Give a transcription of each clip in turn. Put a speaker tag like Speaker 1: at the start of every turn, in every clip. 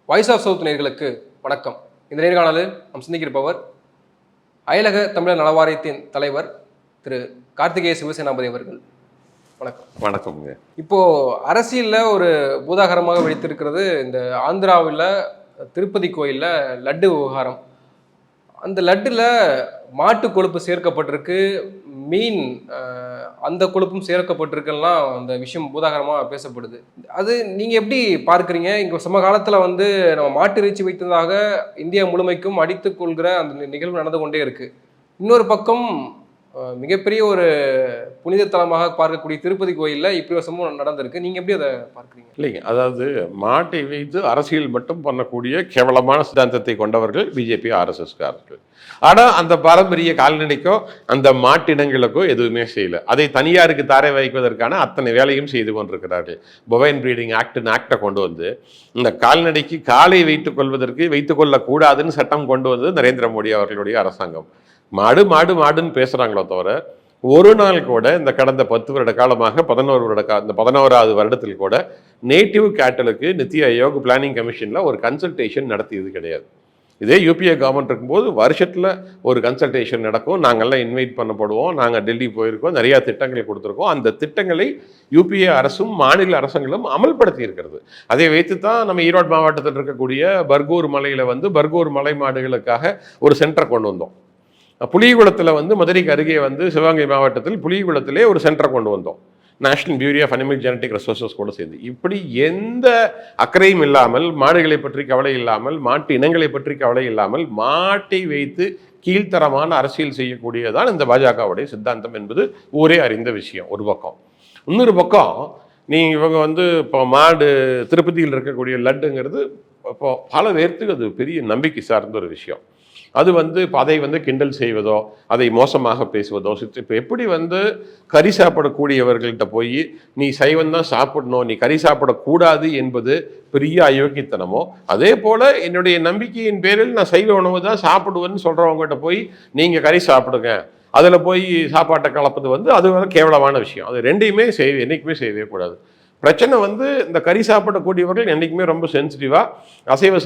Speaker 1: Voice of south நேயர்களுக்கு வணக்கம். இந்த நேர்காணலில் நாம் சிந்திக்கிருப்பவர் அயலக தமிழர் நலவாரியத்தின் தலைவர் திரு கார்த்திகேய சிவசேனாபதி அவர்கள். வணக்கம்.
Speaker 2: வணக்கம்ங்க.
Speaker 1: இப்போ அரசியல்ல ஒரு பூதாகரமாக வெடித்திருக்கிறது இந்த ஆந்திராவில் திருப்பதி கோயிலில் லட்டு விவகாரம். அந்த லட்டுல மாட்டு கொழுப்பு சேர்க்கப்பட்டிருக்கு, மீன் அந்த கொழுப்பும் சேர்க்கப்பட்டிருக்குலாம் அந்த விஷயம் பூதாகரமாக பேசப்படுது. அது நீங்கள் எப்படி பார்க்குறீங்க? இங்கே சம காலத்தில் நம்ம மாட்டு இறைச்சி வைத்ததாக இந்தியா முழுமைக்கும் அடித்துக் கொள்கிற அந்த நிகழ்வு நடந்து கொண்டே இருக்கு. இன்னொரு பக்கம் மிகப்பெரிய ஒரு புனித தலமாக பார்க்கக்கூடிய திருப்பதி கோயிலில் இப்படி ஒரு சம்பவம் நடந்திருக்கு. நீங்கள் எப்படி அதை பார்க்குறீங்க?
Speaker 2: இல்லைங்க, அதாவது மாட்டை வைத்து அரசியல் மட்டும் பண்ணக்கூடிய கேவலமான சித்தாந்தத்தை கொண்டவர்கள் பிஜேபி ஆர்எஸ்எஸ்காரர்கள். ஆனால் அந்த பாரம்பரிய கால்நடைக்கோ அந்த மாட்டினங்களுக்கோ எதுவுமே செய்யலை. அதை தனியாருக்கு தாரை வைப்பதற்கான அத்தனை வேலையும் செய்து கொண்டிருக்கிறார்கள். பொவைன் ப்ரீடிங் ஆக்டை கொண்டு வந்து இந்த கால்நடைக்கு காலை வைத்துக் கொள்ளக்கூடாதுன்னு சட்டம் கொண்டு வந்தது நரேந்திர மோடி அவர்களுடைய அரசாங்கம். மாடுன்னு பேசுகிறாங்களோ தவிர ஒரு நாள் கூட இந்த கடந்த 10 வருட காலமாக 11வது வருடத்தில் கூட நேட்டிவ் கேட்டலுக்கு நித்தி ஆயோக் பிளானிங் கமிஷனில் ஒரு கன்சல்டேஷன் நடத்தியது கிடையாது. இதே யூபிஏ கவர்மெண்ட் இருக்கும்போது வருஷத்தில் ஒரு கன்சல்டேஷன் நடக்கும். நாங்கள்லாம் இன்வைட் பண்ணப்படுவோம். நாங்கள் டெல்லி போயிருக்கோம், நிறையா திட்டங்களை கொடுத்துருக்கோம். அந்த திட்டங்களை யூபிஏ அரசும் மாநில அரசுகளும் அமல்படுத்தி இருக்கிறது. அதை வைத்து தான் நம்ம ஈரோடு மாவட்டத்தில் இருக்கக்கூடிய பர்கூர் மலையில் பர்கூர் மலை மாடுகளுக்காக ஒரு சென்டர் கொண்டு வந்தோம். புலிகுளத்தில் மதுரைக்கு அருகே சிவகங்கை மாவட்டத்தில் புலிகுளத்திலே ஒரு சென்டரை கொண்டு வந்தோம். National bureau of animal genetic resources கூட சேர்ந்து. இப்படி எந்த அக்கறையும் இல்லாமல், மாடுகளை பற்றி கவலை இல்லாமல், மாட்டு இனங்களை பற்றி கவலை இல்லாமல், மாட்டை வைத்து கீழ்த்தரமான அரசியல் செய்யக்கூடியதான் இந்த பாஜகவுடைய சித்தாந்தம் என்பது ஊரே அறிந்த விஷயம் ஒரு பக்கம். இன்னொரு பக்கம் இவங்க இப்போ மாடு திருப்பதியில் இருக்கக்கூடிய லட்டுங்கிறது இப்போ பல பேர்த்துக்கு அது பெரிய நம்பிக்கை சார்ந்த ஒரு விஷயம். அது இப்போ அதை கிண்டல் செய்வதோ, அதை மோசமாக பேசுவதோ, இப்போ எப்படி கறி சாப்பிடக்கூடியவர்கள்ட்ட போய் நீ சைவம் தான் சாப்பிடணும், நீ கறி சாப்பிடக்கூடாது என்பது பெரிய அயோக்கியத்தனமோ, அதே போல் என்னுடைய நம்பிக்கையின் பேரில் நான் சைவ உணவு தான் சாப்பிடுவேன்னு சொல்கிறவங்ககிட்ட போய் நீங்கள் கறி சாப்பிடுங்க, அதில் போய் சாப்பாட்டை கலப்பது அது கேவலமான விஷயம். அது ரெண்டையுமே என்றைக்குமே செய்யவே கூடாது. பிரச்சனை இந்த கறி சாப்பிடக்கூடியவர்கள் என்றைக்குமே ரொம்ப சென்சிட்டிவாக அசைவ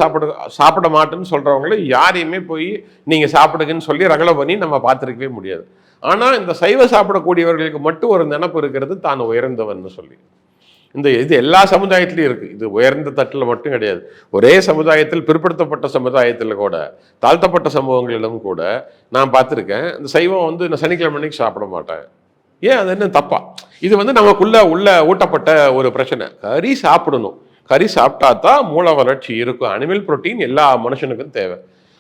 Speaker 2: சாப்பிட மாட்டேன்னு சொல்கிறவங்கள யாரையுமே போய் நீங்கள் சாப்பிடுங்கன்னு சொல்லி ரகலை பண்ணி நம்ம பார்த்துருக்கவே முடியாது. ஆனால் இந்த சைவ சாப்பிடக்கூடியவர்களுக்கு மட்டும் ஒரு நினப்பு இருக்கிறது தான் உயர்ந்தவன்னு சொல்லி. இது எல்லா சமுதாயத்திலையும் இருக்குது. இது உயர்ந்த தட்டில் மட்டும் கிடையாது. ஒரே சமுதாயத்தில் பிற்படுத்தப்பட்ட சமுதாயத்தில் கூட, தாழ்த்தப்பட்ட சமூகங்களிலும் கூட நான் பார்த்துருக்கேன். இந்த சைவம் நான் சனிக்கிழமை அன்னைக்கு சாப்பிட மாட்டேன். ஏன் அது என்ன தப்பா? இது நமக்குள்ள ஊட்டப்பட்ட ஒரு பிரச்சனை. கறி சாப்பிடணும். கறி சாப்பிட்டா தான் மூல வளர்ச்சி இருக்கும். அனிமல் புரோட்டீன் எல்லா மனுஷனுக்கும் தேவை.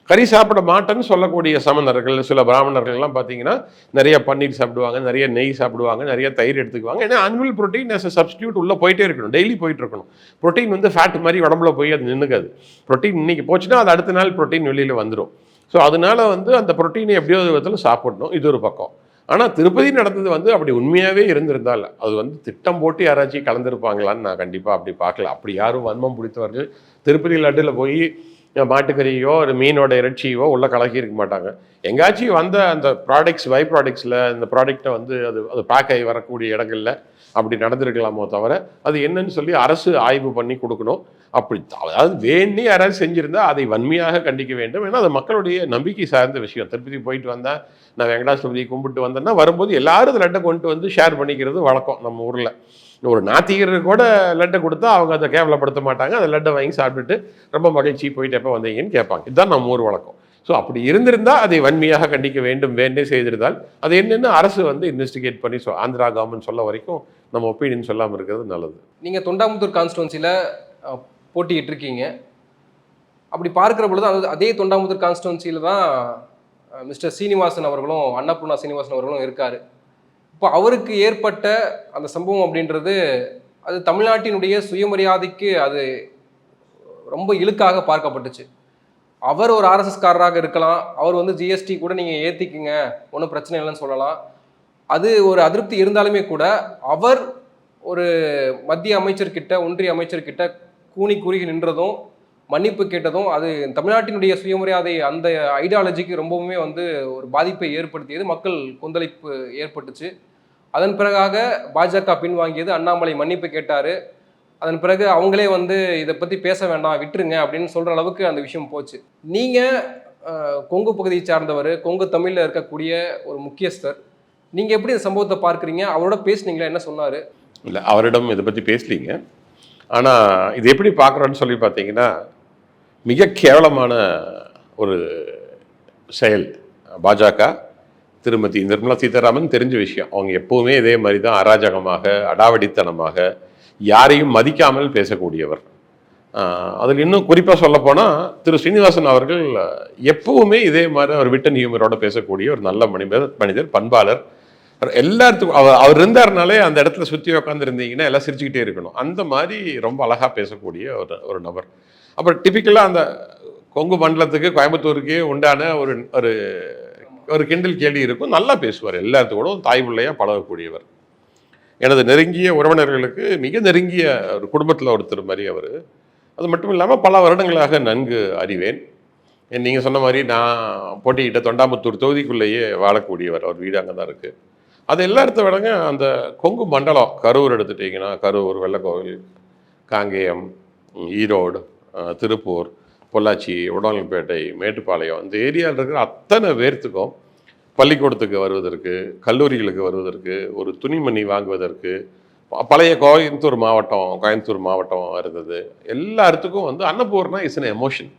Speaker 2: கறி சாப்பிட மாட்டேன்னு சொல்லக்கூடிய சமணர்கள், சில பிராமணர்கள்லாம் பார்த்தீங்கன்னா நிறைய பன்னீர் சாப்பிடுவாங்க, நிறைய நெய் சாப்பிடுவாங்க, நிறைய தயிர் எடுத்துக்குவாங்க. ஏன்னா animal protein as a substitute உள்ளே போயிட்டே இருக்கணும், டெய்லி போயிட்டு இருக்கணும். புரோட்டீன் ஃபேட் மாதிரி உடம்புல போய் அது நின்றுக்காது. புரோட்டீன் இன்னைக்கு போச்சுன்னா அது அடுத்த நாள் புரோட்டீன் வெளியில் வந்துடும். ஸோ அதனால அந்த புரோட்டீனை எப்படியோ விதத்தில் சாப்பிடணும். இது ஒரு பக்கம். ஆனால் திருப்பதி நடந்தது அப்படி உண்மையாகவே இருந்திருந்தால் அது திட்டம் போட்டு யாராச்சும் கலந்துருப்பாங்களான்னு நான் கண்டிப்பாக அப்படி பார்க்கல. அப்படி யாரும் வன்மம் பிடித்தவர்கள் திருப்பதி லட்டில் போய் மாட்டுக்கறியோ ஒரு மீனோட இறைச்சியோ உள்ள கலக்கி இருக்க மாட்டாங்க. எங்காச்சும் அந்த பை ப்ராடக்ட்ஸில் இந்த ப்ராடக்டை அது பேக் ஆகி வரக்கூடிய இடங்களில் அப்படி நடந்திருக்கலாமோ தவிர அது என்னன்னு சொல்லி அரசு ஆய்வு பண்ணி கொடுக்கணும். அப்படி அதாவது வேண்டி யாராவது செஞ்சுருந்தா அதை வன்மையாக கண்டிக்க வேண்டும். ஏன்னா அது மக்களுடைய நம்பிக்கை சார்ந்த விஷயம். திருப்பதி போயிட்டு வந்தால், நான் வெங்கடாசலபதியை கும்பிட்டு வந்தேன்னா வரும்போது எல்லாரும் லட்டை கொண்டு ஷேர் பண்ணிக்கிறது வழக்கம் நம்ம ஊரில். ஒரு நாத்திகர் கூட லட்டை கொடுத்தா அவங்க அதை கேவலப்படுத்த மாட்டாங்க. அந்த லட்டை வாங்கி சாப்பிட்டுட்டு ரொம்ப மகிழ்ச்சி போயிட்டு எப்போ வந்தீங்கன்னு கேட்பாங்க. இதுதான் நம்ம ஊர் வழக்கம். ஸோ அப்படி இருந்திருந்தால் அதை வன்மையாக கண்டிக்க வேண்டும். வேண்டே செய்திருந்தால் அது என்னென்னு அரசு இன்வெஸ்டிகேட் பண்ணி ஆந்திரா கவர்மெண்ட் சொல்ல வரைக்கும் நம்ம ஒப்பீனியன் சொல்லாமல் இருக்கிறது நல்லது.
Speaker 1: நீங்கள் தொண்டாமுத்தூர் கான்ஸ்டுவன்சியில் போட்டிக்கிட்டு இருக்கீங்க. அப்படி பார்க்குற பொழுது அதே தொண்டாமுத்தூர் கான்ஸ்டுவன்சியில் தான் மிஸ்டர் சீனிவாசன் அவர்களும், அன்னபூர்ணா சீனிவாசன் அவர்களும் இருக்கார். இப்போ அவருக்கு ஏற்பட்ட அந்த சம்பவம் அப்படின்றது அது தமிழ்நாட்டினுடைய சுயமரியாதைக்கு அது ரொம்ப இழுக்காக பார்க்கப்பட்டுச்சு. அவர் ஒரு ஆர்எஸ்எஸ்காரராக இருக்கலாம், அவர் ஜிஎஸ்டி கூட நீங்கள் ஏற்றிக்குங்க, ஒன்றும் பிரச்சனை இல்லைன்னு சொல்லலாம். அது ஒரு அதிருப்தி இருந்தாலுமே கூட அவர் ஒரு மத்திய அமைச்சர்கிட்ட, ஒன்றிய அமைச்சர்கிட்ட கூனி குறுகி நின்றதும், மன்னிப்பு கேட்டதும் அது தமிழ்நாட்டினுடைய சுயமரியாதை அந்த ஐடியாலஜிக்கு ரொம்பவுமே ஒரு பாதிப்பை ஏற்படுத்தியது. மக்கள் கொந்தளிப்பு ஏற்பட்டுச்சு. அதன் பிறகாக பாஜக பின்வாங்கியது. அண்ணாமலை மன்னிப்பு கேட்டார். அதன் பிறகு அவங்களே வந்து இதை பற்றி பேச வேண்டாம் விட்டுருங்க அப்படின்னு சொல்கிற அளவுக்கு அந்த விஷயம் போச்சு. நீங்கள் கொங்கு பகுதியை சார்ந்தவர், கொங்கு தமிழில் இருக்கக்கூடிய ஒரு முக்கியஸ்தர், நீங்கள் எப்படி இந்த சம்பவத்தை பார்க்குறீங்க? அவரோட பேசுனீங்களா? என்ன சொன்னார்?
Speaker 2: இல்லை, அவரிடம் இதை பற்றி பேசலீங்க. ஆனால் இது எப்படி பார்க்குறோன்னு சொல்லி பார்த்தீங்கன்னா, மிக கேவலமான ஒரு செயல். பாஜக திருமதி நிர்மலா சீதாராமன் தெரிஞ்ச விஷயம். அவங்க எப்போவுமே இதே மாதிரி தான் அராஜகமாக, அடாவடித்தனமாக, யாரையும் மதிக்காமல் பேசக்கூடியவர். அதில் இன்னும் குறிப்பாக சொல்லப்போனால் திரு ஸ்ரீனிவாசன் அவர்கள் எப்பவுமே இதே மாதிரி அவர் விட்டன் ஹியூமரோட பேசக்கூடிய ஒரு நல்ல மனிதர், பண்பாளர். எல்லாத்துக்கும் அவர் இருந்தாருனாலே அந்த இடத்துல சுற்றி உட்காந்துருந்தீங்கன்னா எல்லாம் சிரிச்சுக்கிட்டே இருக்கணும். அந்த மாதிரி ரொம்ப அழகாக பேசக்கூடிய ஒரு நபர். அப்புறம் டிப்பிக்கலாக அந்த கொங்கு மண்டலத்துக்கு, கோயம்புத்தூருக்கே உண்டான ஒரு ஒரு ஒரு கிண்டல் கேள்வி இருக்கும். நல்லா பேசுவார், எல்லாத்துக்கூட தாய் பிள்ளையாக பழகக்கூடியவர். எனது நெருங்கிய உறவினர்களுக்கு மிக நெருங்கிய ஒரு குடும்பத்தில் ஒருத்தர் மாதிரி அவர். அது மட்டும் இல்லாமல் பல வருடங்களாக நன்கு அறிவேன். நீங்கள் சொன்ன மாதிரி நான் போட்டியிட்ட தொண்டாமுத்தூர் தொகுதிக்குள்ளேயே வாழக்கூடியவர். அவர் வீடு அங்கே தான் இருக்குது. அது எல்லா இடத்த விடங்க அந்த கொங்கு மண்டலம், கரூர் எடுத்துட்டிங்கன்னா கரூர், வெள்ளக்கோவில், காங்கேயம், ஈரோடு, திருப்பூர், பொள்ளாச்சி, உடனல்பேட்டை, மேட்டுப்பாளையம், இந்த ஏரியாவில் இருக்கிற அத்தனை பேர்த்துக்கும் பள்ளிக்கூடத்துக்கு வருவதற்கு, கல்லூரிகளுக்கு வருவதற்கு, ஒரு துணிமணி வாங்குவதற்கு, பழைய கோயம்புத்தூர் மாவட்டம் இருந்தது. எல்லாத்துக்கும் வந்து அன்னபூர்ணா இஸ் அன் எமோஷன்.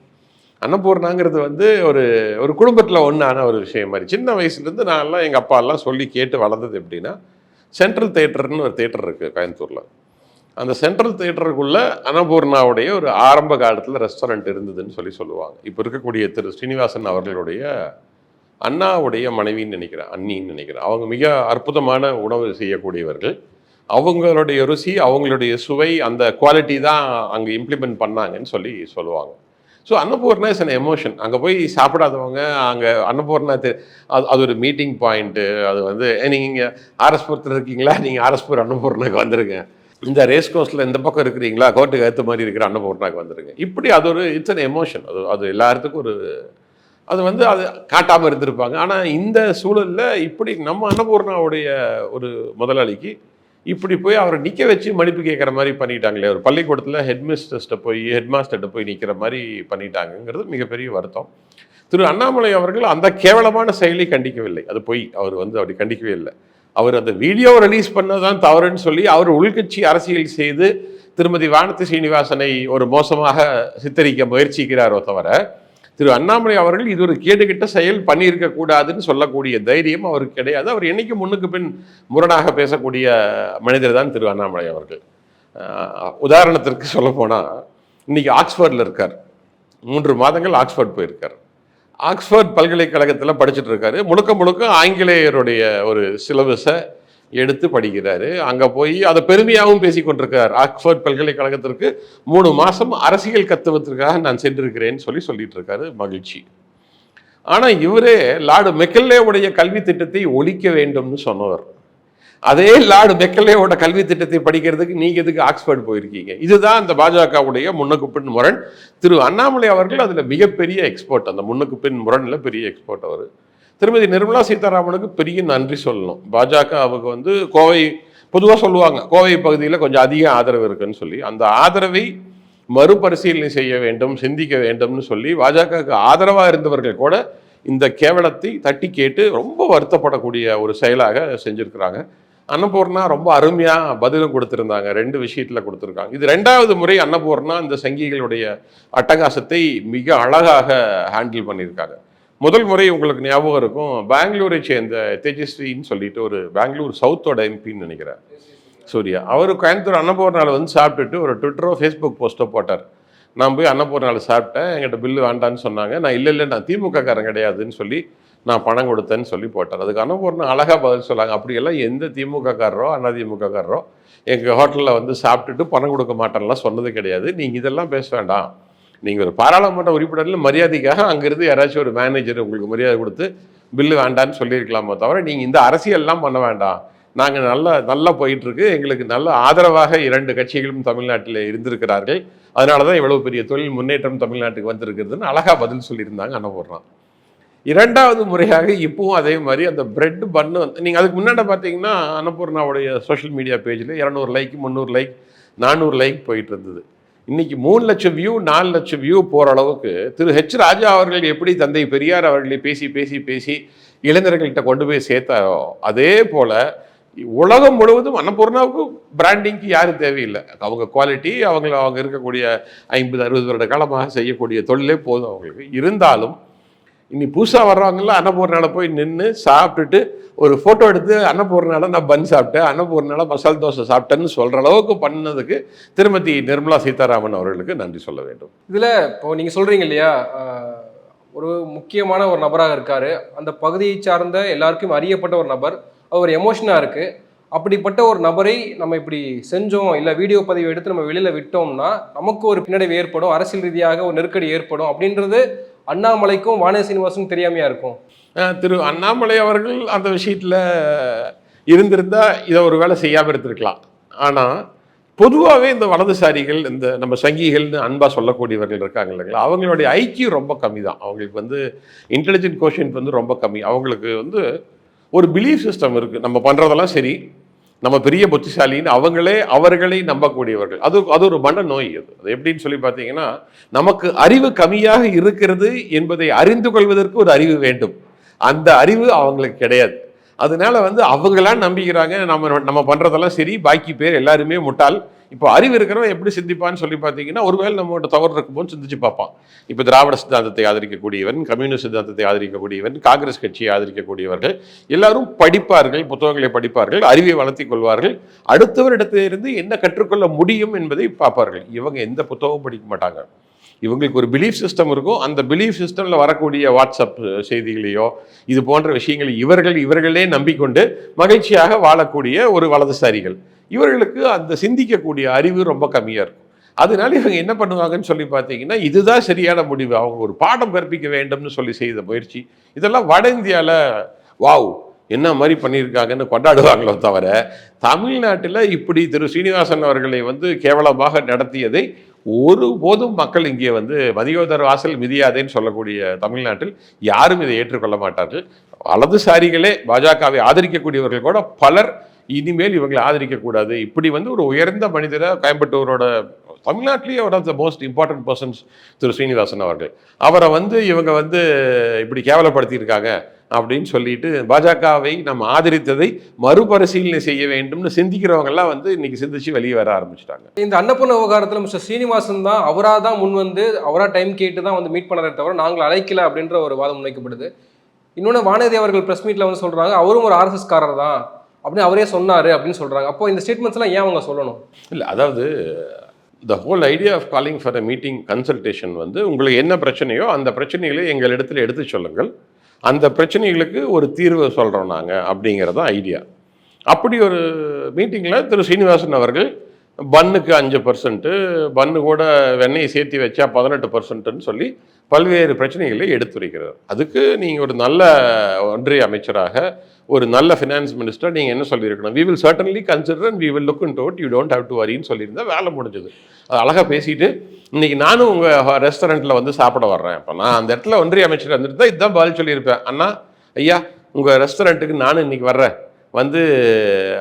Speaker 2: அன்னபூர்ணாங்கிறது வந்து ஒரு ஒரு குடும்பத்தில் ஒன்றான ஒரு விஷயம் மாதிரி. சின்ன வயசுலேருந்து நான்லாம் எங்கள் அப்பாலாம் சொல்லி கேட்டு வளர்ந்தது எப்படின்னா, சென்ட்ரல் தேட்டர்னு ஒரு தேட்டர் இருக்குது கோயம்புத்தூரில். அந்த சென்ட்ரல் தேட்டருக்குள்ளே அன்னபூர்ணாவுடைய ஒரு ஆரம்ப காலத்தில் ரெஸ்டாரண்ட் இருந்ததுன்னு சொல்லுவாங்க. இப்போ இருக்கக்கூடிய திரு ஸ்ரீனிவாசன் அவர்களுடைய அண்ணாவுடைய மனைவின்னு நினைக்கிறேன், அண்ணின்னு நினைக்கிறேன். அவங்க மிக அற்புதமான உணவு செய்யக்கூடியவர்கள். அவங்களுடைய ருசி, அவங்களுடைய சுவை, அந்த குவாலிட்டி தான் அங்கே இம்ப்ளிமெண்ட் பண்ணாங்கன்னு சொல்லுவாங்க. So Annapurna is an emotion. அங்கே போய் சாப்பிடாதவங்க அங்கே அன்னபூர்ணா அது ஒரு மீட்டிங் பாயிண்ட்டு. அது வந்து நீங்கள் ஆர்எஸ்புரத்தில் இருக்கீங்களா, நீங்கள் ஆர்எஸ்புர் அன்னபூர்ணாக்கு வந்துடுங்க. இந்த ரேஸ் கோர்ஸில் இந்த பக்கம் இருக்கிறீங்களா, கோர்ட்டுக்கு ஏற்ற மாதிரி இருக்கிற அன்னபூர்ணாக்கு வந்துடுங்க. இப்படி அது ஒரு இட்ஸ் அன் எமோஷன். அது எல்லாத்துக்கும் ஒரு அது வந்து அது காட்டாமல் இருந்திருப்பாங்க. ஆனால் இந்த சூழலில் இப்படி நம்ம அன்னபூர்ணாவுடைய ஒரு முதலாளிக்கு இப்படி போய் அவரை நிற்க வச்சு மன்னிப்பு கேட்குற மாதிரி பண்ணிட்டாங்களே. ஒரு பள்ளிக்கூடத்தில் ஹெட்மாஸ்டர்கிட்ட போய் நிற்கிற மாதிரி பண்ணிட்டாங்கிறது மிகப்பெரிய வருத்தம். திரு அண்ணாமலை அவர்கள் அந்த கேவலமான செயலை கண்டிக்கவில்லை. அது போய் அவர் வந்து அப்படி கண்டிக்கவே இல்லை. அவர் அந்த வீடியோவை ரிலீஸ் பண்ணதான் தவறுன்னு சொல்லி அவர் உள்கட்சி அரசியல் செய்து திருமதி வானதி சீனிவாசனை ஒரு மோசமாக சித்தரிக்க முயற்சிக்கிறாரோ தவிர, திரு அண்ணாமலை அவர்கள் இது ஒரு கேடுகிட்ட செயல் பண்ணியிருக்க கூடாதுன்னு சொல்லக்கூடிய தைரியம் அவருக்கு கிடையாது. அவர் என்னைக்கு முன்னுக்கு பின் முரணாக பேசக்கூடிய மனிதர் தான் திரு அண்ணாமலை அவர்கள். உதாரணத்திற்கு சொல்ல போனால், இன்னைக்கு ஆக்ஸ்போர்டில் இருக்கார். 3 மாதங்கள் ஆக்ஸ்போர்ட் போயிருக்கார். ஆக்ஸ்போர்ட் பல்கலைக்கழகத்தில் படிச்சுட்டு இருக்காரு. முழுக்க ஆங்கிலேயருடைய ஒரு சிலபஸை எடுத்து படிக்கிறாரு. அங்கே போய் அதை பெருமையாகவும் பேசி கொண்டிருக்கிறார். ஆக்ஸ்போர்ட் பல்கலைக்கழகத்திற்கு 3 மாதம் அரசியல் கத்துவதற்காக நான் சென்றிருக்கிறேன்னு சொல்லிட்டு இருக்காரு. மகிழ்ச்சி. ஆனால் இவரே லார்டு மெக்கல்லேவுடைய கல்வி திட்டத்தை ஒழிக்க வேண்டும்னு சொன்னவர். அதே லார்டு மெக்கல்லேவோட கல்வி திட்டத்தை படிக்கிறதுக்கு நீங்க எதுக்கு ஆக்ஸ்போர்ட் போயிருக்கீங்க? இதுதான் அந்த பாஜகவுடைய முன்னுக்கு பின் முரண். திரு அண்ணாமலை அவர்கள் அதில் மிகப்பெரிய எக்ஸ்போர்ட். அந்த முன்னுக்கு பின் முரணில் பெரிய எக்ஸ்போர்ட் அவர். திருமதி நிர்மலா சீதாராமனுக்கு பெரிய நன்றி சொல்லணும். பாஜகவுக்கு வந்து கோவை பொதுவாக சொல்லுவாங்க, கோவை பகுதியில் கொஞ்சம் அதிக ஆதரவு இருக்குன்னு சொல்லி, அந்த ஆதரவை மறுபரிசீலனை செய்ய வேண்டும், சிந்திக்க வேண்டும்னு சொல்லி பாஜகவுக்கு ஆதரவாக இருந்தவர்கள் கூட இந்த கேவலத்தை தட்டி கேட்டு ரொம்ப வருத்தப்படக்கூடிய ஒரு செயலாக செஞ்சுருக்கிறாங்க. அன்னபூர்ணா ரொம்ப அருமையாக பதிலும் கொடுத்துருந்தாங்க. 2 விஷயத்தில் கொடுத்துருக்காங்க. இது 2வது முறை அன்னபூர்ணா இந்த சங்கிகளுடைய அட்டகாசத்தை மிக அழகாக ஹேண்டில் பண்ணியிருக்காங்க. முதல் முறை உங்களுக்கு ஞாபகம் இருக்கும், பெங்களூரை சேர்ந்த தேஜஸ்வின்னு சொல்லிட்டு ஒரு பெங்களூர் சவுத்தோட எம்பின்னு நினைக்கிறேன், சூர்யா. அவர் கோயம்புத்தூர் அன்னபூர்ணாவில் வந்து சாப்பிட்டுட்டு ஒரு ட்விட்டரோ ஃபேஸ்புக் போஸ்ட்டோ போட்டார். நான் போய் அன்னபூர்ணாவில் சாப்பிட்டேன், என்கிட்ட பில்லு வேண்டான்னு சொன்னாங்க. நான் இல்லை நான் திமுக காரன் கிடையாதுன்னு சொல்லி நான் பணம் கொடுத்தேன்னு சொல்லி போட்டார். அதுக்கு அன்னபூர்ணா அழகாக பதில் சொல்லாங்க, அப்படியெல்லாம் எந்த திமுக காரரோ அதிமுக காரரோ எங்கள் ஹோட்டலில் வந்து சாப்பிட்டுட்டு பணம் கொடுக்க மாட்டேன்லாம் சொன்னது கிடையாது. நீங்கள் இதெல்லாம் பேச வேண்டாம். நீங்கள் ஒரு பாராளுமன்ற உறுப்பினரில் மரியாதைக்காக அங்கேருந்து யாராச்சும் ஒரு மேனேஜர் உங்களுக்கு மரியாதை கொடுத்து பில்லு வேண்டான்னு சொல்லியிருக்கலாமோ தவிர, நீங்கள் இந்த அரசியல்லாம் பண்ண வேண்டாம். நாங்கள் நல்லா போயிட்டுருக்கு. எங்களுக்கு நல்ல ஆதரவாக 2 கட்சிகளும் தமிழ்நாட்டில் இருந்திருக்கிறார்கள். அதனால தான் இவ்வளோ பெரிய தொழில் முன்னேற்றம் தமிழ்நாட்டுக்கு வந்திருக்கிறதுன்னு அழகாக பதில் சொல்லியிருந்தாங்க அன்னபூர்ணா. 2வது முறையாக இப்பவும் அதே மாதிரி அந்த பிரெட் பன்னு வந்து, நீங்கள் அதுக்கு முன்னாடி பார்த்தீங்கன்னா அன்னபூர்ணாவுடைய சோஷியல் மீடியா பேஜில் 200 லைக் 300 லைக் 400 லைக் போயிட்டு இருந்தது. இன்னைக்கு 3 லட்சம் வியூ 4 லட்சம் வியூ போகிற அளவுக்கு திரு ஹெச் ராஜா அவர்கள் எப்படி தந்தை பெரியார் அவர்களை பேசி பேசி பேசி இளைஞர்கள்ட்ட கொண்டு போய் சேர்த்தாரோ, அதே போல் உலகம் முழுவதும் அன்னபூர்ணாவுக்கு பிராண்டிங்க்கு யாரும் தேவையில்லை. அவங்க குவாலிட்டி, அவங்க இருக்கக்கூடிய 50-60 வருட காலமாக செய்யக்கூடிய தொழிலே போதும் அவங்களுக்கு. இருந்தாலும் இனி புதுசாக வர்றவங்களாம் அன்னபூர்ணாவில் போய் நின்று சாப்பிட்டுட்டு ஒரு ஃபோட்டோ எடுத்து அன்னபூர்ணாவில் நான் பன் சாப்பிட்டேன், அன்னபூர்ணாவில் மசால் தோசை சாப்பிட்டேன்னு சொல்கிற அளவுக்கு பண்ணதுக்கு திருமதி நிர்மலா சீதாராமன் அவர்களுக்கு நன்றி சொல்ல வேண்டும்.
Speaker 1: இதில் இப்போ நீங்கள் சொல்கிறீங்க இல்லையா, ஒரு முக்கியமான ஒரு நபராக இருக்கார், அந்த பகுதியை சார்ந்த எல்லாருக்கும் அறியப்பட்ட ஒரு நபர், அவர் எமோஷனாக இருக்குது. அப்படிப்பட்ட ஒரு நபரை நம்ம இப்படி செஞ்சோம், இல்லை வீடியோ பதிவு எடுத்து நம்ம வெளியில் விட்டோம்னா நமக்கு ஒரு பின்னடைவு ஏற்படும், அரசியல் ரீதியாக ஒரு நெருக்கடி ஏற்படும் அப்படின்றது அண்ணாமலைக்கும் வானதி சீனிவாசனுக்கும் தெரியாமையா இருக்கும்.
Speaker 2: திரு அண்ணாமலை அவர்கள் அந்த விஷயத்தில் இருந்திருந்தால் இதை ஒரு வேலை செய்யாமல் இருந்திருக்கலாம். ஆனால் பொதுவாகவே இந்த வலதுசாரிகள், இந்த நம்ம சங்கிகள்னு அன்பாக சொல்லக்கூடியவர்கள் இருக்காங்க இல்லைங்களா, அவங்களுடைய ஐக்கியூ ரொம்ப கம்மி தான். அவங்களுக்கு வந்து இன்டெலிஜென்ட் கோஷன்ட் வந்து ரொம்ப கம்மி. அவங்களுக்கு வந்து ஒரு பிலீஃப் சிஸ்டம் இருக்குது, நம்ம பண்ணுறதெல்லாம் சரி, நம்ம பெரிய புத்திசாலின்னு அவர்களை நம்பக்கூடியவர்கள். அது ஒரு மன நோய். அது எப்படின்னு சொல்லி பார்த்தீங்கன்னா, நமக்கு அறிவு கம்மியாக இருக்கிறது என்பதை அறிந்து கொள்வதற்கு ஒரு அறிவு வேண்டும். அந்த அறிவு அவங்களுக்கு கிடையாது. அதனால வந்து அவங்களாம் நம்பிக்கிறாங்க நம்ம பண்ணுறதெல்லாம் சரி, பாக்கி பேர் எல்லாருமே முட்டாள். இப்போ அறிவு இருக்கிறவன் எப்படி சிந்திப்பான்னு சொல்லி பார்த்தீங்கன்னா, ஒருவேளை நம்மகிட்ட தவறு இருக்கும்போது சிந்திச்சு பார்ப்பான். இப்போ திராவிட சித்தாந்தத்தை ஆதரிக்கக்கூடியவன், கம்யூனிஸ்ட் சித்தாந்தத்தை ஆதரிக்கக்கூடியவன், காங்கிரஸ் கட்சியை ஆதரிக்கக்கூடியவர்கள் எல்லாரும் படிப்பார்கள், புத்தகங்களை படிப்பார்கள், அறிவை வளர்த்தி கொள்வார்கள், அடுத்தவரிடத்திலிருந்து என்ன கற்றுக்கொள்ள முடியும் என்பதை பார்ப்பார்கள். இவங்க எந்த புத்தகமும் படிக்க மாட்டாங்க. இவங்களுக்கு ஒரு பிலீஃப் சிஸ்டம் இருக்கும். அந்த பிலீஃப் சிஸ்டமில் வரக்கூடிய வாட்ஸ்அப் செய்திகளையோ இது போன்ற விஷயங்களை இவர்களே நம்பிக்கொண்டு மகிழ்ச்சியாக வாழக்கூடிய ஒரு வலதுசாரிகள். இவர்களுக்கு அந்த சிந்திக்கக்கூடிய அறிவு ரொம்ப கம்மியாக இருக்கும். அதனால இவங்க என்ன பண்ணுவாங்கன்னு சொல்லி பார்த்தீங்கன்னா, இதுதான் சரியான முடிவு, அவங்க ஒரு பாடம் கற்பிக்க வேண்டும்னு சொல்லி செய்த முயற்சி. இதெல்லாம் வட இந்தியாவில் வாவ் என்ன மாதிரி பண்ணியிருக்காங்கன்னு கொண்டாடுவாங்களோ தவிர, தமிழ்நாட்டில் இப்படி திரு சீனிவாசன் அவர்களை வந்து கேவலமாக நடத்தியதை ஒருபோதும் மக்கள் இங்கே வந்து மதியோதர் வாசல் மிதியாதேன்னு சொல்லக்கூடிய தமிழ்நாட்டில் யாரும் இதை ஏற்றுக்கொள்ள மாட்டார்கள். வலதுசாரிகளே பாஜகவை ஆதரிக்கக்கூடியவர்கள் கூட பலர் இனிமேல் இவங்களை ஆதரிக்கக்கூடாது, இப்படி வந்து ஒரு உயர்ந்த மனிதரை கோயம்புத்தூரோட தமிழ்நாட்டிலேயே one of the most important persons திரு ஸ்ரீனிவாசன் அவர்கள், அவரை வந்து இவங்க வந்து இப்படி கேவலப்படுத்தியிருக்காங்க அப்படின்னு சொல்லிட்டு பாஜகவை நம்ம ஆதரித்ததை மறுபரிசீலனை செய்ய வேண்டும்னு சிந்திக்கிறவங்கெல்லாம் வந்து இன்னைக்கு சிந்திச்சு வெளியே வர ஆரம்பிச்சிட்டாங்க.
Speaker 1: இந்த அன்னபூர்ண விவகாரத்தில் மிஸ்டர் சீனிவாசன் தான் அவராக தான் முன் வந்து அவராக டைம் கேட்டு தான் வந்து மீட் பண்ணதை தவிர நாங்கள் அழைக்கல அப்படின்ற ஒரு வாதம் முன்வைக்கப்படுது. இன்னொன்று வானதி அவர்கள் ப்ரெஸ் மீட்டில் வந்து சொல்கிறாங்க அவரும் ஒரு ஆர்எஸ்எஸ் காரர் தான் அப்படின்னு அவரே சொன்னார் அப்படின்னு சொல்கிறாங்க. அப்போ இந்த ஸ்டேட்மெண்ட்ஸ்லாம் ஏன் அவங்க சொல்லணும்?
Speaker 2: இல்லை, அதாவது the whole idea of calling for a meeting consultation வந்து உங்களுக்கு என்ன பிரச்சனையோ அந்த பிரச்சனைகளை எங்களிடத்தில் எடுத்து சொல்லுங்கள், அந்த பிரச்சனைகளுக்கு ஒரு தீர்வு சொல்கிறோம் நாங்கள் அப்படிங்கிறது தான் ஐடியா. அப்படி ஒரு மீட்டிங்கில் திரு சீனிவாசன் அவர்கள் பன்னுக்கு 5%, பன்னு கூட வெண்ணெயை சேர்த்து வச்சா 18%ன்னு சொல்லி பல்வேறு பிரச்சனைகளை எடுத்துரைக்கிறார். அதுக்கு நீங்கள் ஒரு நல்ல ஒன்றிய அமைச்சராக, ஒரு நல்ல ஃபினான்ஸ் மினிஸ்டர் நீங்கள் என்ன சொல்லியிருக்கணும், we will certainly consider and we will look into it, you don't have to வரின்னு சொல்லியிருந்தால் வேலை முடிஞ்சது. அது அழகாக பேசிட்டு இன்றைக்கி நானும் உங்கள் ரெஸ்டாரண்ட்டில் வந்து சாப்பிட வர்றேன், இப்போ நான் அந்த இடத்துல ஒன்றிய அமைச்சர் வந்துட்டு தான் இதுதான் பதில் சொல்லியிருப்பேன். அண்ணா ஐயா உங்கள் ரெஸ்டாரண்ட்டுக்கு நானும் இன்றைக்கி வர்றேன், வந்து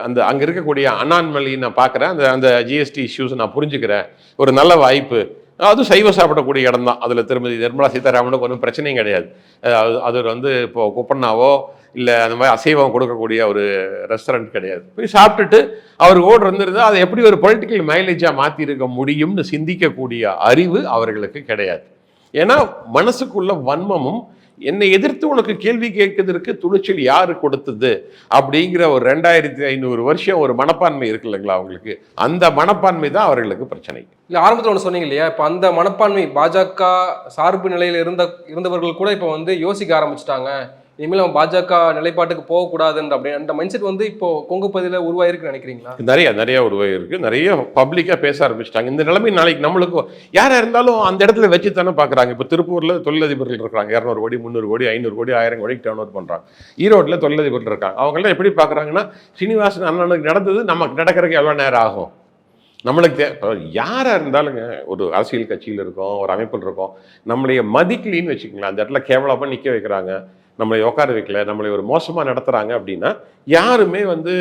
Speaker 2: அந்த அங்கே இருக்கக்கூடிய அனான்மலி நான் பார்க்குறேன், அந்த ஜிஎஸ்டி இஷ்யூஸ் நான் புரிஞ்சுக்கிறேன், ஒரு நல்ல வாய்ப்பு, அதுவும் சைவம் சாப்பிடக்கூடிய இடம் தான், அதில் திருமதி நிர்மலா சீதாராமனுக்கு ஒன்றும் பிரச்சனையும் கிடையாது. அது வந்து இப்போது குப்பண்ணாவோ இல்லை அந்த மாதிரி அசைவம் கொடுக்கக்கூடிய ஒரு ரெஸ்டாரண்ட் கிடையாது. போய் சாப்பிட்டுட்டு அவர் ஓடு இருந்திருந்தால் அதை எப்படி ஒரு பொலிட்டிக்கல் மைலேஜாக மாற்றிருக்க முடியும்னு சிந்திக்கக்கூடிய அறிவு அவர்களுக்கு கிடையாது. ஏன்னா மனசுக்குள்ள வன்மமும் என்னை எதிர்த்து உனக்கு கேள்வி கேட்கறதுக்கு துணிச்சல் யாரு கொடுத்தது அப்படிங்கிற ஒரு 2500 வருஷம் ஒரு மனப்பான்மை இருக்கு இல்லைங்களா அவங்களுக்கு, அந்த மனப்பான்மை தான் அவர்களுக்கு பிரச்சனை.
Speaker 1: இல்லை ஆரம்பத்தில் ஒன்று சொன்னீங்க இல்லையா, இப்போ அந்த மனப்பான்மை பாஜக சார்பு நிலையில் இருந்தவர்கள் கூட இப்போ வந்து யோசிக்க ஆரம்பிச்சிட்டாங்க, இனிமேல் நம்ம பாஜக நிலைப்பாட்டுக்கு போகக்கூடாதுன்ற அப்படி அந்த மைண்ட் செட் வந்து இப்போ கொங்கு பகுதியில் உருவாயிருக்குன்னு நினைக்கிறீங்களா?
Speaker 2: நிறைய உருவாயிருக்கு, நிறைய பப்ளிக்காக பேச ஆரம்பிச்சிட்டாங்க. இந்த நிலைமை நாளைக்கு நம்மளுக்கு யாராக இருந்தாலும் அந்த இடத்துல வச்சு தானே பார்க்குறாங்க. இப்போ திருப்பூரில் தொழிலதிபர்கள் இருக்கிறாங்க, 200 கோடி 300 கோடி 500 கோடி 1000 கோடிக்கு டர்ன் ஓவர் பண்ணுறாங்க. ஈரோட்டில் தொழிலதிபர்கள் இருக்காங்க. அவங்களாம் எப்படி பார்க்குறாங்கன்னா, சீனிவாசன் அண்ணனுக்கு நடந்தது நமக்கு நடக்கிறதுக்கு எவ்வளோ நேரம் ஆகும், நம்மளுக்கு யாராக இருந்தாலுங்க ஒரு அரசியல் கட்சியில் இருக்கோம், ஒரு அமைப்பில் இருக்கோம், நம்மளைய மதிக்கலின்னு வச்சுக்கலாம், அந்த இடத்துல கேவலமாக நிற்க வைக்கிறாங்க, நம்மளை உட்கார வைக்கல, நம்மளை ஒரு மோசமாக நடத்துகிறாங்க அப்படின்னா யாருமே வந்து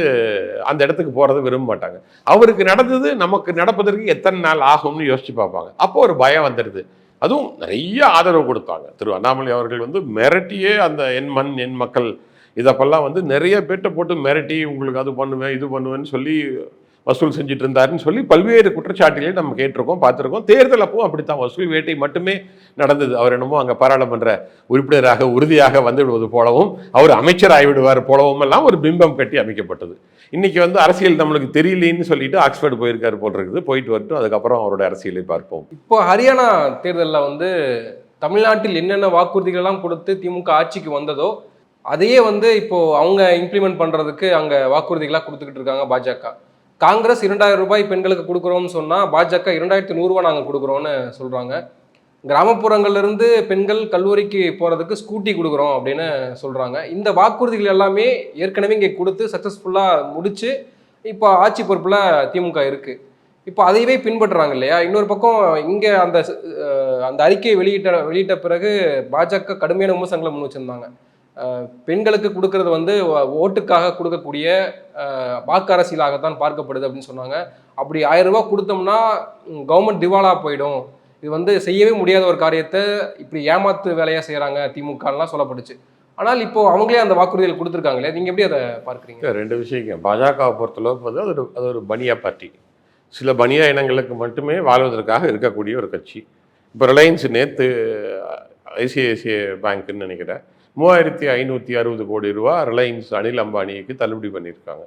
Speaker 2: அந்த இடத்துக்கு போகிறத விரும்ப மாட்டாங்க. அவருக்கு நடந்தது நமக்கு நடப்பதற்கு எத்தனை நாள் ஆகும்னு யோசிச்சு பார்ப்பாங்க. அப்போ ஒரு பயம் வந்துடுது. அதுவும் நிறைய ஆதரவு கொடுத்தாங்க. திரு அண்ணாமலை அவர்கள் வந்து மிரட்டியே அந்த என் மண் என் மக்கள் இதப்பெல்லாம் வந்து நிறைய பேர்ட்ட போட்டு மிரட்டி உங்களுக்கு அது பண்ணுவேன் இது பண்ணுவேன்னு சொல்லி வசூல் செஞ்சுட்டு இருந்தாருன்னு சொல்லி பல்வேறு குற்றச்சாட்டுகளை நம்ம கேட்டிருக்கோம், பார்த்துருக்கோம். தேர்தல் அப்போ அப்படித்தான் வசூல் வேட்டை மட்டுமே நடந்தது. அவர் என்னமோ அங்கே பாராளுமன்ற உறுப்பினராக உறுதியாக வந்து விடுவது போலவும் அவர் அமைச்சர் ஆகிவிடுவார் போலவும் எல்லாம் ஒரு பிம்பம் கட்டி அமைக்கப்பட்டது. இன்னைக்கு வந்து அரசியல் நம்மளுக்கு தெரியலேன்னு சொல்லிட்டு ஆக்ஸ்போர்ட் போயிருக்காரு போல் இருக்குது. போயிட்டு வரட்டும், அதுக்கப்புறம் அவரோட அரசியலை பார்ப்போம்.
Speaker 1: இப்போ ஹரியானா தேர்தலில் வந்து தமிழ்நாட்டில் என்னென்ன வாக்குறுதிகளெல்லாம் கொடுத்து திமுக ஆட்சிக்கு வந்ததோ அதையே வந்து இப்போ அவங்க இம்ப்ளிமெண்ட் பண்றதுக்கு அங்க வாக்குறுதிகளாக கொடுத்துக்கிட்டு இருக்காங்க பாஜக. காங்கிரஸ் 2000 ரூபாய் பெண்களுக்கு கொடுக்குறோம்னு சொன்னால் பாஜக 2100 ரூபா நாங்கள் கொடுக்குறோன்னு சொல்கிறாங்க. கிராமப்புறங்கள்லேருந்து பெண்கள் கல்லூரிக்கு போகிறதுக்கு ஸ்கூட்டி கொடுக்குறோம் அப்படின்னு சொல்கிறாங்க. இந்த வாக்குறுதிகள் எல்லாமே ஏற்கனவே இங்கே கொடுத்து சக்ஸஸ்ஃபுல்லாக முடித்து இப்போ ஆட்சி பொறுப்பில் திமுக இருக்குது. இப்போ அதையவே பின்பற்றுறாங்க இல்லையா? இன்னொரு பக்கம் இங்கே அந்த அந்த அறிக்கையை வெளியிட்ட பிறகு பாஜக கடுமையான விமர்சனங்களை முன் வச்சுருந்தாங்க. பெண்களுக்கு கொடுக்கறது வந்து ஓட்டுக்காக கொடுக்கக்கூடிய வாக்கு அரசியலாகத்தான் பார்க்கப்படுது அப்படின்னு சொன்னாங்க. அப்படி 1000 ரூபா கொடுத்தோம்னா கவர்மெண்ட் திவாலா போயிடும், இது வந்து செய்யவே முடியாத ஒரு காரியத்தை இப்படி ஏமாத்து வேலையாக செய்கிறாங்க திமுகலாம் சொல்லப்பட்டுச்சு. ஆனால் இப்போ அவங்களே அந்த வாக்குறுதிகள் கொடுத்துருக்காங்களே, நீங்கள் எப்படி அதை பார்க்குறீங்க?
Speaker 2: ரெண்டு விஷயம். பாஜகவை பொறுத்தளவுக்கு வந்து அது ஒரு பனியா பார்ட்டி. சில பனியா இனங்களுக்கு மட்டுமே வாழ்வதற்காக இருக்கக்கூடிய ஒரு கட்சி. இப்போ ரிலையன்ஸ் நேற்று ஐசிஐசிஐ பேங்க்குன்னு நினைக்கிறேன் 3560 கோடி ரூபா ரிலையன்ஸ் அனில் அம்பானிக்கு தள்ளுபடி பண்ணியிருக்காங்க.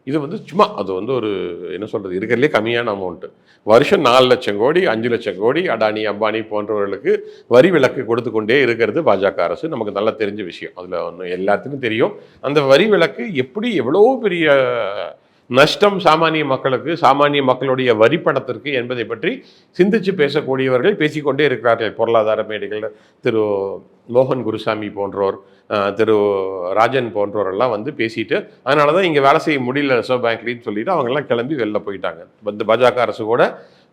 Speaker 2: இது வந்து சும்மா அது வந்து ஒரு என்ன சொல்கிறது, இருக்கிறதுலே கம்மியான அமௌண்ட்டு. வருஷம் 4 லட்சம் கோடி 5 லட்சம் கோடி அடானி அம்பானி போன்றவர்களுக்கு வரி விலக்கு கொடுத்து கொண்டே இருக்கிறது பாஜக அரசு. நமக்கு நல்லா தெரிஞ்ச விஷயம். அதில் ஒன்று எல்லாத்துக்கும் தெரியும். அந்த வரி விலக்கு எப்படி எவ்வளோ பெரிய நஷ்டம் சாமானிய மக்களுக்கு, சாமானிய மக்களுடைய வரிப்பணத்திற்கு என்பதை பற்றி சிந்திச்சு பேசக்கூடியவர்கள் பேசிக்கொண்டே இருக்கிறார்கள். பொருளாதார மேடைகள் திரு மோகன் குருசாமி போன்றோர், திரு ராஜன் போன்றோரெல்லாம் வந்து பேசிட்டு அதனால தான் இங்கே வேலை செய்ய முடியல ரிசர்வ் பேங்க்லின்னு சொல்லிட்டு அவங்கெல்லாம் கிளம்பி வெளில போயிட்டாங்க. வந்து பாஜக அரசு கூட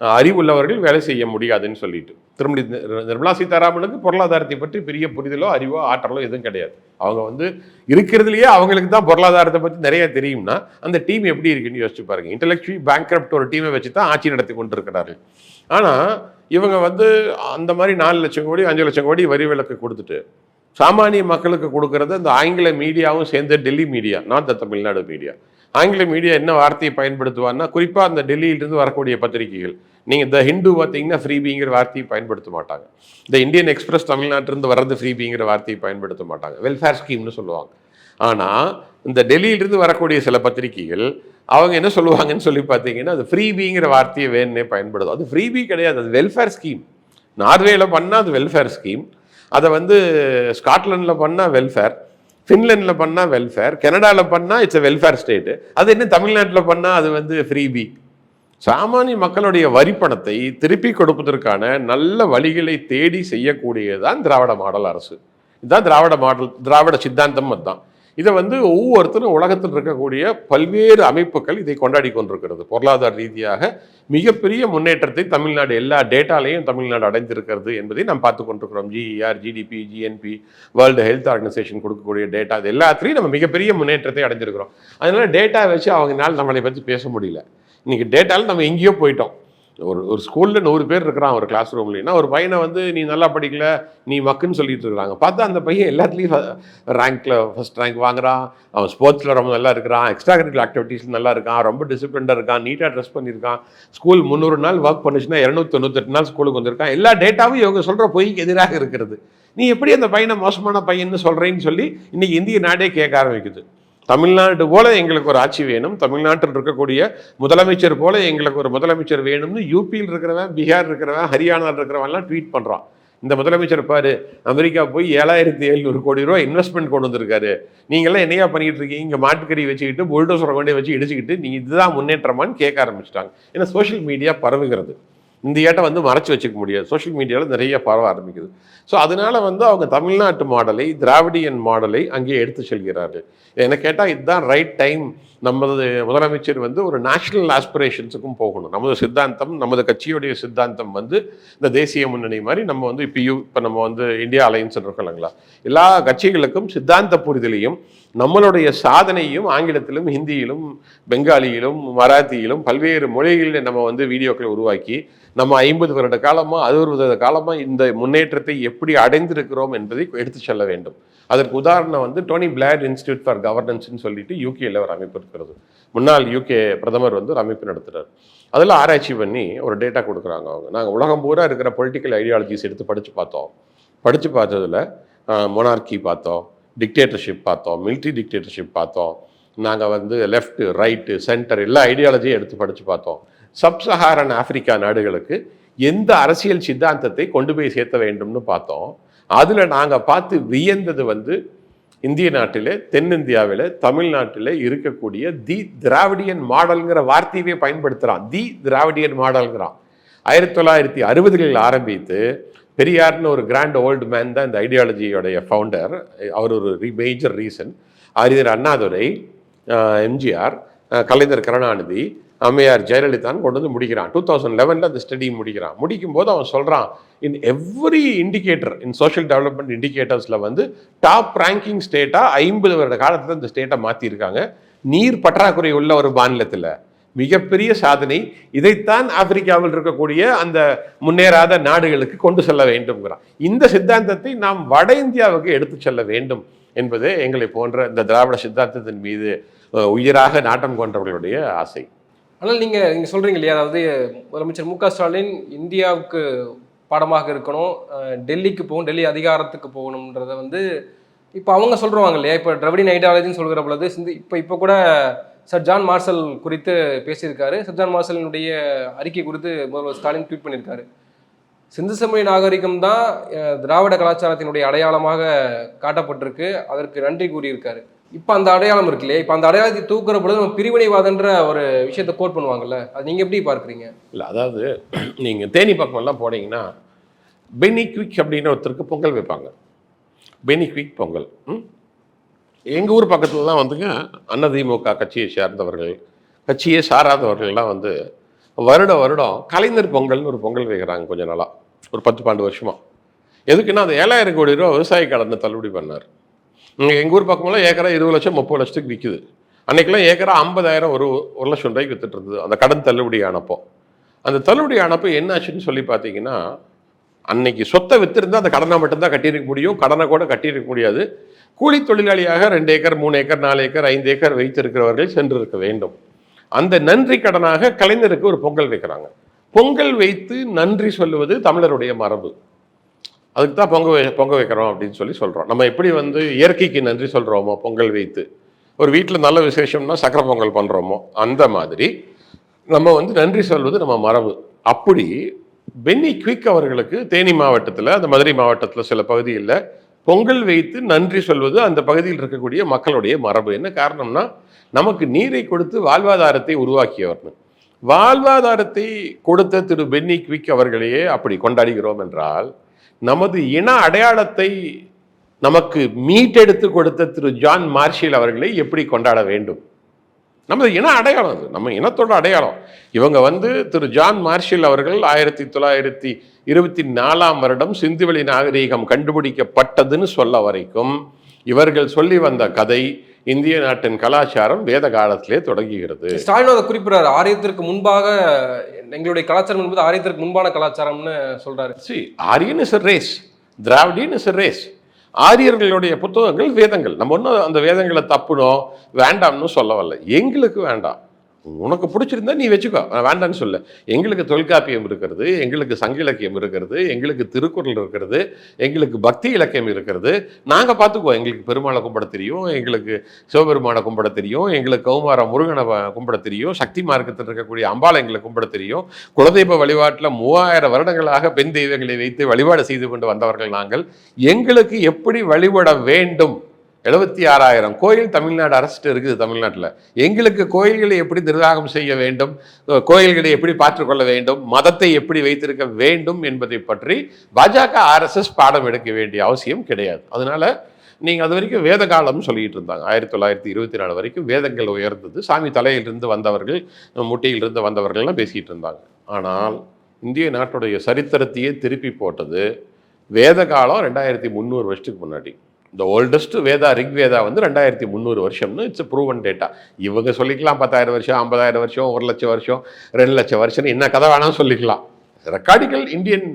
Speaker 2: அறிவுள்ளவர்கள் வேலை செய்ய முடியாதுன்னு சொல்லிட்டு திருமதி நிர்மலா சீதாராமனுக்கு பொருளாதாரத்தை பற்றி பெரிய புரிதலோ அறிவோ ஆற்றலோ எதுவும் கிடையாது. அவங்க வந்து இருக்கிறதுலையே அவங்களுக்கு தான் பொருளாதாரத்தை பற்றி நிறைய தெரியும்னா அந்த டீம் எப்படி இருக்குன்னு யோசிச்சு பாருங்க. இன்டெலெக்சுவலி பேங்க்ரப்ட் ஒரு டீமை வச்சு தான் ஆட்சி நடத்தி கொண்டு இருக்கிறார்கள். ஆனால் இவங்க வந்து அந்த மாதிரி 4 லட்சம் கோடி 5 லட்சம் கோடி வரி விலக்கு கொடுத்துட்டு சாமானிய மக்களுக்கு கொடுக்கறது அந்த ஆங்கில மீடியாவும் சேர்ந்து Delhi media, not the Tamil Nadu media. ஆங்கில மீடியா என்ன வார்த்தையை பயன்படுத்துவான்னா குறிப்பாக அந்த டெல்லியிலிருந்து வரக்கூடிய பத்திரிகைகள், நீங்கள் த ஹிந்து பார்த்தீங்கன்னா ஃப்ரீபிங்கிற வார்த்தையை பயன்படுத்த மாட்டாங்க. த இந்தியன் எக்ஸ்பிரஸ் தமிழ்நாட்டிலிருந்து வர்றது ஃப்ரீபிங்கிற வார்த்தையை பயன்படுத்த மாட்டாங்க. வெல்ஃபேர் ஸ்கீம்னு சொல்லுவாங்க. ஆனால் இந்த டெல்லியிலிருந்து வரக்கூடிய சில பத்திரிகைகள் அவங்க என்ன சொல்லுவாங்கன்னு சொல்லி பார்த்தீங்கன்னா அது ஃப்ரீபிங்கிற வார்த்தையை வேணுன்னே பயன்படுது. அது ஃப்ரீபி கிடையாது, அது வெல்ஃபேர் ஸ்கீம். நார்வேல பண்ணால் அது வெல்ஃபேர் ஸ்கீம், அதை வந்து ஸ்காட்லாண்டில் பண்ணால் வெல்ஃபேர், ஃபின்லாண்டில் பண்ணால் வெல்ஃபேர், கனடாவில் பண்ணால் இட்ஸ் எ வெல்ஃபேர் ஸ்டேட்டு. அது என்ன தமிழ்நாட்டில் பண்ணால் அது வந்து ஃப்ரீபி. சாமானிய மக்களுடைய வரிப்பணத்தை திருப்பி கொடுப்பதற்கான நல்ல வழிகளை தேடி செய்யக்கூடியதுதான் திராவிட மாடல் அரசு. இதுதான் திராவிட மாடல், திராவிட சித்தாந்தம். அதுதான் இதை வந்து ஒவ்வொருத்தரும் உலகத்தில் இருக்கக்கூடிய பல்வேறு அமைப்புகள் இதை கொண்டாடி கொண்டிருக்கிறது. பொருளாதார ரீதியாக மிகப்பெரிய முன்னேற்றத்தை தமிழ்நாடு எல்லா டேட்டாலையும் தமிழ்நாடு அடைந்திருக்கிறது என்பதை நாம் பார்த்து கொண்டிருக்கிறோம். GER, GDP, GNB, world health organisation கொடுக்கக்கூடிய டேட்டா, அது எல்லாத்துலேயும் நம்ம மிகப்பெரிய முன்னேற்றத்தை அடைஞ்சிருக்கிறோம். அதனால டேட்டா வச்சு அவங்களால நம்மளை பற்றி பேச முடியல. இன்னைக்கு டேட்டாவில் நம்ம எங்கேயோ போயிட்டோம். ஒரு ஸ்கூலில் 100 பேர் இருக்கிறான் ஒரு கிளாஸ் ரூம்லேன்னா ஒரு பையனை வந்து நீ நல்லா படிக்கல நீ மக்குன்னு சொல்லிட்டு இருக்காங்க. பார்த்தா அந்த பையன் எல்லாத்துலேயும் ரேங்க்கில் ஃபஸ்ட் ரேங்க் வாங்குறான், அவன் ஸ்போர்ட்ஸில் ரொம்ப நல்லா இருக்கிறான், எக்ஸ்ட்ரா கரிக்குலர் ஆக்டிவிட்டீஸ் நல்லா இருக்கான், ரொம்ப டிசிப்ளின்டாக இருக்கான், நீட்டாக ட்ரெஸ் பண்ணியிருக்கான், ஸ்கூல் 300 நாள் ஒர்க் பண்ணிச்சுன்னா 298 நாள் ஸ்கூலுக்கு வந்திருக்கான். எல்லா டேட்டாவும் இவங்க சொல்கிற பொய்க்கு எதிராக இருக்கிறது. நீ எப்படி அந்த பையனை மோசமான பையன்னு சொல்கிறேன்னு சொல்லி இன்றைக்கி இந்திய நாடே கேட்க ஆரம்பிக்குது. தமிழ்நாடு போல எங்களுக்கு ஒரு ஆட்சி வேணும், தமிழ்நாட்டில் இருக்கக்கூடிய முதலமைச்சர் போல எங்களுக்கு ஒரு முதலமைச்சர் வேணும்னு யூபியில் இருக்கிறவன், பீகார் இருக்கிறவன், ஹரியானாவில் இருக்கிறவன்லாம் ட்வீட் பண்ணுறான். இந்த முதலமைச்சர் பாரு அமெரிக்கா போய் 7700 கோடி ரூபா இன்வெஸ்ட்மெண்ட் கொண்டு வந்திருக்காரு, நீங்கள்லாம் என்னையா பண்ணிக்கிட்டு இருக்கீங்க, இங்கே மாட்டுக்கறி வச்சுக்கிட்டு புல்டோசரை கொண்டே வச்சு இடிச்சுக்கிட்டு நீங்கள் இதுதான் முன்னேற்றமான்னு கேட்க ஆரம்பிச்சிட்டாங்க. ஏன்னா சோஷியல் மீடியா பரவுகிறது. இந்த ஏட்டை வந்து மறைச்சு வச்சுக்க முடியாது. சோஷியல் மீடியாவில் நிறைய பரவ ஆரம்பிக்குது. ஸோ அதனால வந்து அவங்க தமிழ்நாட்டு மாடலை, திராவிடியன் மாடலை அங்கே எடுத்து செல்கிறார்கள். என்ன கேட்டால் இதுதான் ரைட் டைம். நமது முதலமைச்சர் வந்து ஒரு நேஷனல் ஆஸ்பிரேஷன்ஸுக்கும் போகணும். நமது சித்தாந்தம், நமது கட்சியுடைய சித்தாந்தம் வந்து இந்த தேசிய முன்னணி மாதிரி நம்ம வந்து இப்போ நம்ம வந்து இந்தியா அலையன்ஸ் இருக்கலாங்களா, எல்லா கட்சிகளுக்கும் சித்தாந்த புரிதலையும் நம்மளுடைய சாதனையும் ஆங்கிலத்திலும், ஹிந்தியிலும், பெங்காலியிலும், மராத்தியிலும் பல்வேறு மொழிகளில் நம்ம வந்து வீடியோக்களை உருவாக்கி நம்ம 50 வருட காலமாக 60 வருட காலமாக இந்த முன்னேற்றத்தை எப்படி அடைந்திருக்கிறோம் என்பதை எடுத்து செல்ல வேண்டும். அதற்கு உதாரணம் வந்து டோனி பிளேர் இன்ஸ்டியூட் ஃபார் கவர்னன்ஸ்னு சொல்லிட்டு யூகேல ஒரு அமைப்பு இருக்கிறது. முன்னாள் யூகே பிரதமர் வந்து ஒரு அமைப்பு நடத்துகிறார். அதில் ஆராய்ச்சி பண்ணி ஒரு டேட்டா கொடுக்குறாங்க அவங்க. நாங்கள் உலகம் பூரா இருக்கிற பொலிட்டிக்கல் ஐடியாலஜிஸ் எடுத்து படித்து பார்த்தோம். படித்து பார்த்ததில் மொனார்கி பார்த்தோம், டிக்டேட்டர்ஷிப் பார்த்தோம், மிலிட்ரி டிக்டேட்டர்ஷிப் பார்த்தோம், நாங்கள் வந்து லெஃப்ட், ரைட்டு, சென்டர் எல்லா ஐடியாலஜியும் எடுத்து படித்து பார்த்தோம். சப்சஹாரன் ஆப்பிரிக்கா நாடுகளுக்கு எந்த அரசியல் சித்தாந்தத்தை கொண்டு போய் சேர்த்த வேண்டும்னு பார்த்தோம். அதில் நாங்கள் பார்த்து வியந்தது வந்து இந்திய நாட்டில், தென்னிந்தியாவில், தமிழ்நாட்டில் இருக்கக்கூடிய தி திராவிடியன் மாடல்ங்கிற வார்த்தையவே பயன்படுத்துகிறான். தி திராவிடியன் மாடல்ங்கிறான். 1960களில் ஆரம்பித்து பெரியார்னு ஒரு கிராண்ட் ஓல்டு மேன் தான் இந்த ஐடியாலஜியோடைய ஃபவுண்டர். அவர் ஒரு மேஜர் ரீசன். அறிஞர் அண்ணாதுரை, எம்ஜிஆர், கலைஞர் கருணாநிதி, அம்மையார் ஜெயலலிதான் கொண்டு வந்து முடிக்கிறான். 2011 அந்த ஸ்டடி முடிக்கிறான். முடிக்கும்போது அவன் சொல்கிறான், in every indicator, in social development இண்டிகேட்டர்ஸில் வந்து டாப் ரேங்கிங் ஸ்டேட்டாக 50 வருட காலத்தில் இந்த ஸ்டேட்டை மாற்றிருக்காங்க. நீர் பற்றாக்குறை உள்ள ஒரு மாநிலத்தில் மிகப்பெரிய சாதனை. இதைத்தான் ஆப்பிரிக்காவில் இருக்கக்கூடிய அந்த முன்னேறாத நாடுகளுக்கு கொண்டு செல்ல வேண்டும்ங்கிறான். இந்த சித்தாந்தத்தை நாம் வட இந்தியாவுக்கு எடுத்து செல்ல வேண்டும் என்பது எங்களை போன்ற இந்த திராவிட சித்தாந்தத்தின் மீது உயிராக நாட்டம் கொண்டவர்களுடைய ஆசை.
Speaker 1: ஆனால் நீங்கள் சொல்கிறீங்க இல்லையா, அதாவது முதலமைச்சர் மு.க. ஸ்டாலின் இந்தியாவுக்கு பாடமாக இருக்கணும், டெல்லிக்கு போகணும், டெல்லி அதிகாரத்துக்கு போகணுன்றத வந்து இப்போ அவங்க சொல்கிறாங்க இல்லையா. இப்போ திராவிடியன் ஐடியாலஜின்னு சொல்கிற பொழுது இப்போ கூட சர் ஜான் மார்ஷல் குறித்து பேசியிருக்காரு. சர் ஜான் மார்ஷலினுடைய அறிக்கை குறித்து முதல்வர் ஸ்டாலின் ட்வீட் பண்ணியிருக்காரு. சிந்து சமய நாகரிகம் தான் திராவிட கலாச்சாரத்தினுடைய அடையாளமாக காட்டப்பட்டிருக்கு, அதற்கு நன்றி கூறியிருக்காரு. இப்போ அந்த அடையாளம் இருக்கு இல்லையா, இப்போ அந்த அடையாளத்தை தூக்குற பொழுது நம்ம பிரிவினைவாதன்ற ஒரு விஷயத்தை கோட் பண்ணுவாங்கல்ல, அது நீங்கள் எப்படி பார்க்குறீங்க?
Speaker 2: இல்லை, அதாவது நீங்கள் தேனி பக்கமெல்லாம் போனீங்கன்னா பெனி குவிக் அப்படின்னு ஒருத்தருக்கு பொங்கல் வைப்பாங்க. பெனி குவிக் பொங்கல். எங்கள் ஊர் பக்கத்துலலாம் வந்துங்க அதிமுக கட்சியை சேர்ந்தவர்கள், கட்சியை சாராதவர்கள்லாம் வந்து வருடம் கலைஞர் பொங்கல்னு ஒரு பொங்கல் வைக்கிறாங்க கொஞ்ச நாளாக, ஒரு 10-12 வருஷமாக. எதுக்குன்னா அந்த 7,000 கோடி ரூபா விவசாய கடனை தள்ளுபடி பண்ணார். எங்கள் ஊர் பக்கமெல்லாம் ஏக்கரா 20 லட்சம் 30 லட்சத்துக்கு விற்குது. அன்றைக்கெல்லாம் ஏக்கரா 50,000 1 லட்சம் ரூபாய்க்கு வித்துட்டு இருந்தது அந்த கடன் தள்ளுபடி ஆனப்போ. அந்த தள்ளுபடி ஆனப்போ என்ன ஆச்சுன்னு சொல்லி பார்த்தீங்கன்னா, அன்னைக்கு சொத்தை வித்திருந்தால் அந்த கடனை மட்டும்தான் கட்டியிருக்க முடியும், கடனை கூட கட்டியிருக்க முடியாது. கூலி தொழிலாளியாக 2 ஏக்கர் 3 ஏக்கர் 4 ஏக்கர் 5 ஏக்கர் வைத்திருக்கிறவர்கள் சென்றிருக்க வேண்டும். அந்த நன்றி கடனாக கலைஞருக்கு ஒரு பொங்கல் வைக்கிறாங்க. பொங்கல் வைத்து நன்றி சொல்லுவது தமிழருடைய மரபு. அதுக்கு தான் பொங்க வைக்கிறோம் அப்படின்னு சொல்கிறோம். நம்ம எப்படி வந்து இயற்கைக்கு நன்றி சொல்கிறோமோ பொங்கல் வைத்து, ஒரு வீட்டில் நல்ல விசேஷம்னா சக்கரை பொங்கல் பண்ணுறோமோ, அந்த மாதிரி நம்ம வந்து நன்றி சொல்வது நம்ம மரபு. அப்படி பென்னி குவிக் அவர்களுக்கு தேனி மாவட்டத்தில், அந்த மதுரை மாவட்டத்தில் சில பகுதியில் பொங்கல் வைத்து நன்றி சொல்வது அந்த பகுதியில் இருக்கக்கூடிய மக்களுடைய மரபு. என்ன காரணம்னா, நமக்கு நீரை கொடுத்து வாழ்வாதாரத்தை உருவாக்கியவர். வாழ்வாதாரத்தை கொடுத்த திரு பென்னி குவிக் அவர்களையே அப்படி கொண்டாடுகிறோம் என்றால், நமது இன அடையாளத்தை நமக்கு மீட்டெடுத்து கொடுத்த திரு ஜான் மார்ஷல் அவர்களை எப்படி கொண்டாட வேண்டும்? நமது இன அடையாளம், அது நம்ம இனத்தோட அடையாளம். இவங்க வந்து திரு ஜான் மார்ஷல் அவர்கள் 1924ஆம் வருடம் சிந்துவெளி நாகரீகம் கண்டுபிடிக்கப்பட்டதுன்னு சொல்ல வரைக்கும் இவர்கள் சொல்லி வந்த கதை இந்திய நாட்டின் கலாச்சாரம் வேத காலத்திலே தொடங்குகிறது.
Speaker 1: ஸ்டாலின் அதை குறிப்பிடாரு, ஆரியத்திற்கு முன்பாக எங்களுடைய கலாச்சாரம் என்பது ஆரியத்திற்கு முன்பான கலாச்சாரம்னு சொல்றாரு.
Speaker 2: Aryan is a race, Dravidian is a race. ஆரியர்களுடைய புத்தகங்கள் வேதங்கள். நம்ம ஒன்றும் அந்த வேதங்களை தப்புனோம் வேண்டாம்னு சொல்ல வரல. எங்களுக்கு வேண்டாம், உனக்கு பிடிச்சிருந்தா நீ வச்சுக்கோ, வேண்டான்னு சொல்ல. எங்களுக்கு தொல்காப்பியம் இருக்கிறது, எங்களுக்கு சங்க இலக்கியம் இருக்கிறது, எங்களுக்கு திருக்குறள் இருக்கிறது, எங்களுக்கு பக்தி இலக்கியம் இருக்கிறது. நாங்கள் பார்த்துக்குவோம். எங்களுக்கு பெருமாளை கும்பிட தெரியும், எங்களுக்கு சிவபெருமானை கும்பிட தெரியும், எங்களுக்கு கௌமார முருகனை கும்பிட தெரியும், சக்தி மார்க்கத்தில் இருக்கக்கூடிய அம்பாளை எங்களுக்கு கும்பிட தெரியும். குலதெய்வ வழிபாட்டில் 3000 வருடங்களாக பெண் தெய்வங்களை வைத்து வழிபாடு செய்து கொண்டு வந்தவர்கள் நாங்கள். எங்களுக்கு எப்படி வழிபட வேண்டும் 76,000 கோயில் தமிழ்நாடு அரசு இருக்குது. தமிழ்நாட்டில் எங்களுக்கு கோயில்களை எப்படி நிர்வாகம் செய்ய வேண்டும், கோயில்களை எப்படி பார்த்துக்கொள்ள வேண்டும், மதத்தை எப்படி வைத்திருக்க வேண்டும் என்பதை பற்றி பாஜக RSS பாடம் எடுக்க வேண்டிய அவசியம் கிடையாது. அதனால நீங்கள் அது வரைக்கும் வேத காலம் சொல்லிட்டு இருந்தாங்க. 1924 வரைக்கும் வேதங்கள் உயர்ந்தது, சாமி தலையிலிருந்து வந்தவர்கள், முட்டியிலிருந்து வந்தவர்கள்லாம் பேசிகிட்டு இருந்தாங்க. ஆனால் இந்திய நாட்டுடைய சரித்திரத்தையே திருப்பி போட்டது வேத காலம் 2300 வருஷத்துக்கு முன்னாடி. இந்த ஓல்டஸ்ட் வேதா ரிக்வேதா வந்து 2300 வருஷம்னு இட்ஸ் ப்ரூவன் டேட்டா. இவங்க சொல்லிக்கலாம் 10,000 வருஷம், 50,000 வருஷம், 1,00,000 வருஷம், 2,00,000 வருஷம், என்ன கதை வேணாலும் சொல்லிக்கலாம். ரெக்கார்டிக்கல் இந்தியன்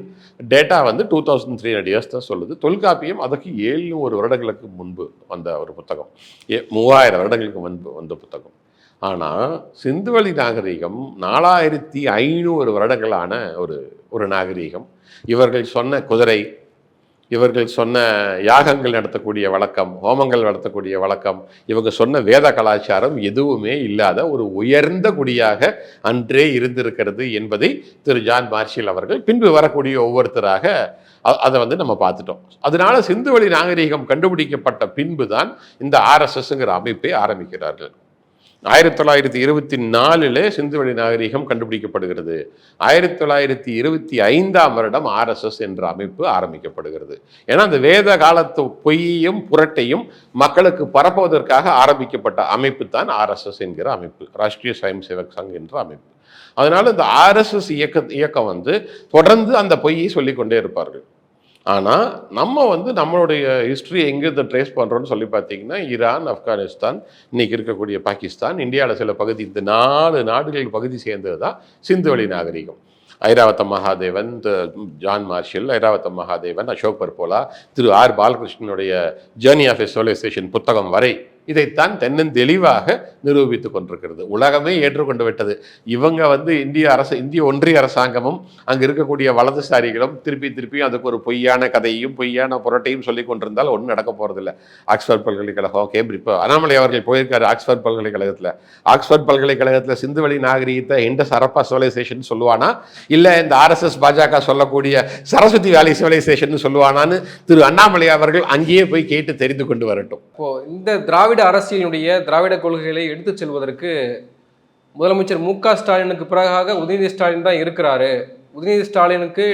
Speaker 2: டேட்டா வந்து 2300 இயர்ஸ் தான் சொல்லுது. தொல்காப்பியம் அதுக்கு 700 வருடங்களுக்கு முன்பு வந்த ஒரு புத்தகம், 3000 வருடங்களுக்கு முன்பு வந்த புத்தகம். ஆனால் சிந்துவெளி நாகரிகம் 4500 வருடங்களான ஒரு நாகரிகம். இவர்கள் சொன்ன குதிரை, இவர்கள் சொன்ன யாகங்கள் நடத்தக்கூடிய வழக்கம், ஹோமங்கள் நடத்தக்கூடிய வழக்கம், இவங்க சொன்ன வேத கலாச்சாரம் எதுவுமே இல்லாத ஒரு உயர்ந்த குடியாக அன்றே இருந்திருக்கிறது என்பதை திரு ஜான் மார்ஷல் அவர்கள் பின்பு வரக்கூடிய ஒவ்வொருத்தராக அதை வந்து நம்ம பார்த்துட்டோம். அதனால சிந்துவெளி நாகரிகம் கண்டுபிடிக்கப்பட்ட பின்பு தான் இந்த RSSங்கிற அமைப்பை ஆரம்பிக்கிறார்கள். 1924 சிந்துவெளி நாகரிகம் கண்டுபிடிக்கப்படுகிறது. 1925ஆம் வருடம் RSS என்ற அமைப்பு ஆரம்பிக்கப்படுகிறது. ஏன்னா அந்த வேத காலத்து பொய்யையும் புரட்டையும் மக்களுக்கு பரப்புவதற்காக ஆரம்பிக்கப்பட்ட அமைப்பு தான் RSS என்கிற அமைப்பு, ராஷ்டிரிய ஸ்வயம் சேவக் சங் என்ற அமைப்பு. அதனால இந்த RSS இயக்கம் வந்து தொடர்ந்து அந்த பொய்யை சொல்லிக்கொண்டே இருப்பார்கள். ஆனால் நம்ம வந்து நம்மளுடைய ஹிஸ்ட்ரி எங்கேருந்து ட்ரேஸ் பண்ணுறோன்னு சொல்லி பார்த்தீங்கன்னா, ஈரான், ஆப்கானிஸ்தான், இன்னைக்கு இருக்கக்கூடிய பாகிஸ்தான், இந்தியாவில் சில பகுதி, இந்த 4 நாடுகள் பகுதி சேர்ந்தது தான் சிந்துவெளி நாகரிகம். Iravatham Mahadevan, John Marshall, Iravatham Mahadevan, Ashok Parpola, திரு R பாலகிருஷ்ணனுடைய ஜேர்னி ஆஃப் எ சிவிலைசேஷன் புத்தகம் வரை இதைத்தான் தெளிவாக நிரூபித்துக் கொண்டிருக்கிறது. உலகமே ஏற்றுக்கொண்டு விட்டது. இவங்க வந்து இந்திய ஒன்றிய அரசாங்கமும் அங்கு இருக்கக்கூடிய வலதுசாரிகளும் திருப்பி அதுக்கு ஒரு பொய்யான கதையும் பொய்யான புரட்டையும் சொல்லி கொண்டிருந்தால் ஒன்றும் நடக்க போறதில்லை. ஆக்ஸ்போர்ட் பல்கலைக்கழகம், கேம்பிரிட்ஜ், இப்போ அண்ணாமலை அவர்கள் போயிருக்காரு ஆக்ஸ்போர்ட் பல்கலைக்கழகத்தில் சிந்துவெளி நாகரிகத்தை இண்டஸ் ஹரப்பா சிவிலைசேஷன் சொல்லுவானா, இல்லை இந்த RSS பாஜக சொல்லக்கூடிய சரஸ்வதி வேலி சிவிலைசேஷன் சொல்லுவானான்னு திரு அண்ணாமலை அவர்கள் அங்கேயே போய் கேட்டு தெரிந்து கொண்டு வரட்டும்.
Speaker 1: இப்போ இந்த திராவிட அரசியலுடைய திராவிட கொள்கைகளை எடுத்துச் செல்வதற்கு முதலமைச்சர் மு.க. ஸ்டாலினுக்கு பிறகாக உதயநிதி ஸ்டாலின் தான் இருக்கிறாரு. உதயநிதி ஸ்டாலினுக்கு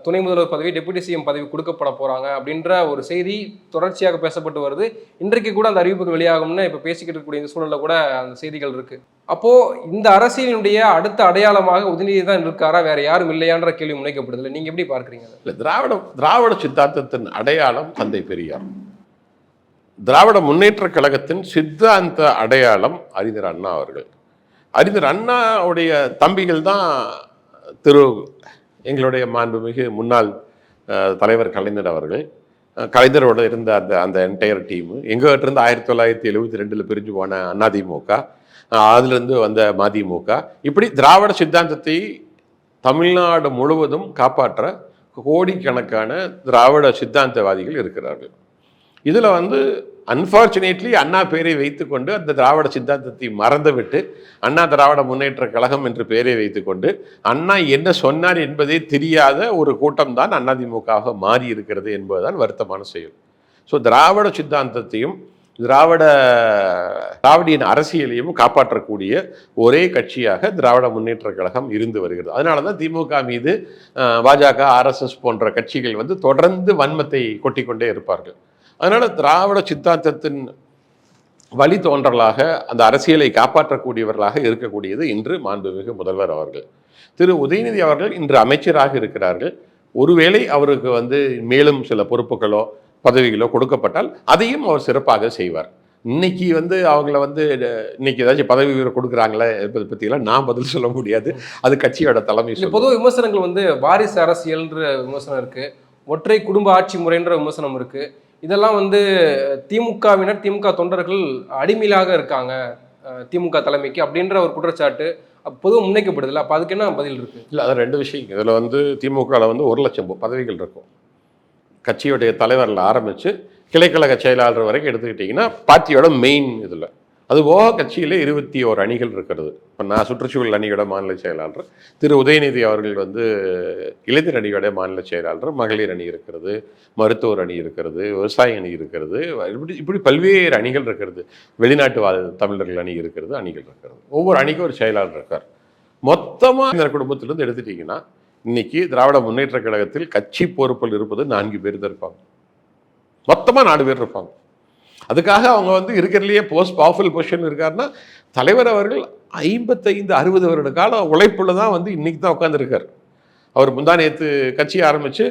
Speaker 1: துணை முதல்வர் பதவி, டெபுட்டி சிஎம் பதவி கொடுக்கப்பட போறாங்க அப்படின்ற ஒரு செய்தி தொடர்ச்சியாக பேசப்பட்டு வருது. இன்றைக்கு கூட அந்த அறிவிப்பு வெளியாகும்னு இப்போ பேசிக்கிட்டு இருக்கக்கூடிய இந்த சூழலில் கூட அந்த செய்திகள் இருக்கு. அப்போ இந்த அரசியலினுடைய அடுத்த அடையாளமாக உதயநிதி தான் இருக்காரா, வேற யாரும் இல்லையான்ற கேள்வி முன்வைக்கப்படுது. நீங்க எப்படி பார்க்குறீங்க?
Speaker 2: இல்லை, திராவிட சித்தாந்தத்தின் அடையாளம் தந்தை பெரியார். திராவிட முன்னேற்ற கழகத்தின் சித்தாந்த அடையாளம் அறிஞர் அண்ணா அவர்கள். அறிஞர் அண்ணாவுடைய தம்பிகள் தான் எங்களுடைய மாண்புமிகு முன்னாள் தலைவர் கலைஞர் அவர்கள். கலைஞரோட இருந்த அந்த என்டையர் டீமு எங்ககிட்ட இருந்து 1972 பிரிஞ்சு போன அதிமுக, அதிலிருந்து வந்த மதிமுக, இப்படி திராவிட சித்தாந்தத்தை தமிழ்நாடு முழுவதும் காப்பாற்ற கோடிக்கணக்கான திராவிட சித்தாந்தவாதிகள் இருக்கிறார்கள். இதில் வந்து அன்ஃபார்ச்சுனேட்லி அண்ணா பேரை வைத்துக்கொண்டு அந்த திராவிட சித்தாந்தத்தை மறந்துவிட்டு அண்ணா திராவிட முன்னேற்ற கழகம் என்று பெயரை வைத்துக்கொண்டு அண்ணா என்ன சொன்னார் என்பதே தெரியாத ஒரு கூட்டம் தான் அதிமுகவாக மாறி இருக்கிறது என்பதுதான் வருத்தமான செயல். ஸோ திராவிட சித்தாந்தத்தையும் திராவிடியின் அரசியலையும் காப்பாற்றக்கூடிய ஒரே கட்சியாக திராவிட முன்னேற்ற கழகம் இருந்து வருகிறது. அதனால தான் திமுக மீது பாஜக, RSS போன்ற கட்சிகள் வந்து தொடர்ந்து வன்மத்தை கொட்டிக்கொண்டே இருப்பார்கள். அதனால திராவிட சித்தாந்தத்தின் வழித்தோன்றலாக அந்த அரசியலை காப்பாற்றக்கூடியவர்களாக இருக்கக்கூடியது இன்று மாண்புமிகு முதல்வர் அவர்கள். திரு உதயநிதி அவர்கள் இன்று அமைச்சராக இருக்கிறார்கள். ஒருவேளை அவருக்கு வந்து மேலும் சில பொறுப்புகளோ பதவிகளோ கொடுக்கப்பட்டால் அதையும் அவர் சிறப்பாக செய்வார். இன்னைக்கு வந்து அவங்கள வந்து இன்னைக்கு ஏதாச்சும் பதவி கொடுக்குறாங்களே என்பதை பற்றியெல்லாம் நான் பதில் சொல்ல முடியாது. அது கட்சியோட தலைமை.
Speaker 1: பொதுவாக விமர்சனங்கள் வந்து வாரிசு அரசியல்ன்ற விமர்சனம் இருக்கு, ஒற்றை குடும்ப ஆட்சி முறைன்ற விமர்சனம் இருக்கு. இதெல்லாம் வந்து திமுகவினர், திமுக தொண்டர்கள் அடிமையிலாக இருக்காங்க திமுக தலைமைக்கு அப்படின்ற ஒரு குற்றச்சாட்டு பொதுவாக முன்வைக்கப்படுதில்ல. அப்போ அதுக்கு என்ன பதில் இருக்கு? இல்லை, அது
Speaker 2: 2 விஷயம். இதில் வந்து திமுகவில் வந்து 1,00,000 பதவிகள் இருக்கும். கட்சியுடைய தலைவரில் ஆரம்பித்து கிளைக்கழக செயலாளர் வரைக்கும் எடுத்துக்கிட்டிங்கன்னா பார்ட்டியோட மெயின் இதில் அதுபோக கட்சியில் 21 அணிகள் இருக்கிறது. இப்போ நான் சுற்றுச்சூழல் அணியோட மாநில செயலாளர், திரு உதயநிதி அவர்கள் வந்து இளைஞர் அணியோட மாநில செயலாளர், மகளிர் அணி இருக்கிறது, மருத்துவர் அணி இருக்கிறது, விவசாய அணி இருக்கிறது, இப்படி பல்வேறு அணிகள் இருக்கிறது. வெளிநாட்டு தமிழர்கள் அணி இருக்கிறது, அணிகள் இருக்கிறது. ஒவ்வொரு அணிக்கும் ஒரு செயலாளர் இருக்கார். மொத்தமாக இந்த குடும்பத்திலிருந்து எடுத்துட்டீங்கன்னா இன்னைக்கு திராவிட முன்னேற்ற கழகத்தில் கட்சி பொறுப்பில் இருப்பது 4 பேர் தான் இருப்பாங்க. மொத்தமாக 4 பேர் இருப்பாங்க. அதுக்காக அவங்க வந்து இருக்கிறதுலையே பவர்ஃபுல் பொசிஷன் இருக்காருன்னா தலைவர் அவர்கள் 55-60 வருட கால உழைப்புல தான் வந்து இன்னைக்கு தான் உட்காந்துருக்கார். அவர் முந்தானேத்து கட்சி ஆரம்பிச்சு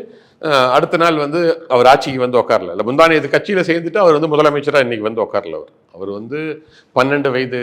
Speaker 2: அடுத்த நாள் வந்து அவர் ஆட்சிக்கு வந்து உட்காரல. இல்லை, முந்தானேத்து கட்சியில் சேர்ந்துட்டு அவர் வந்து முதலமைச்சராக இன்னைக்கு வந்து உட்காரல. அவர் வந்து 12 வயது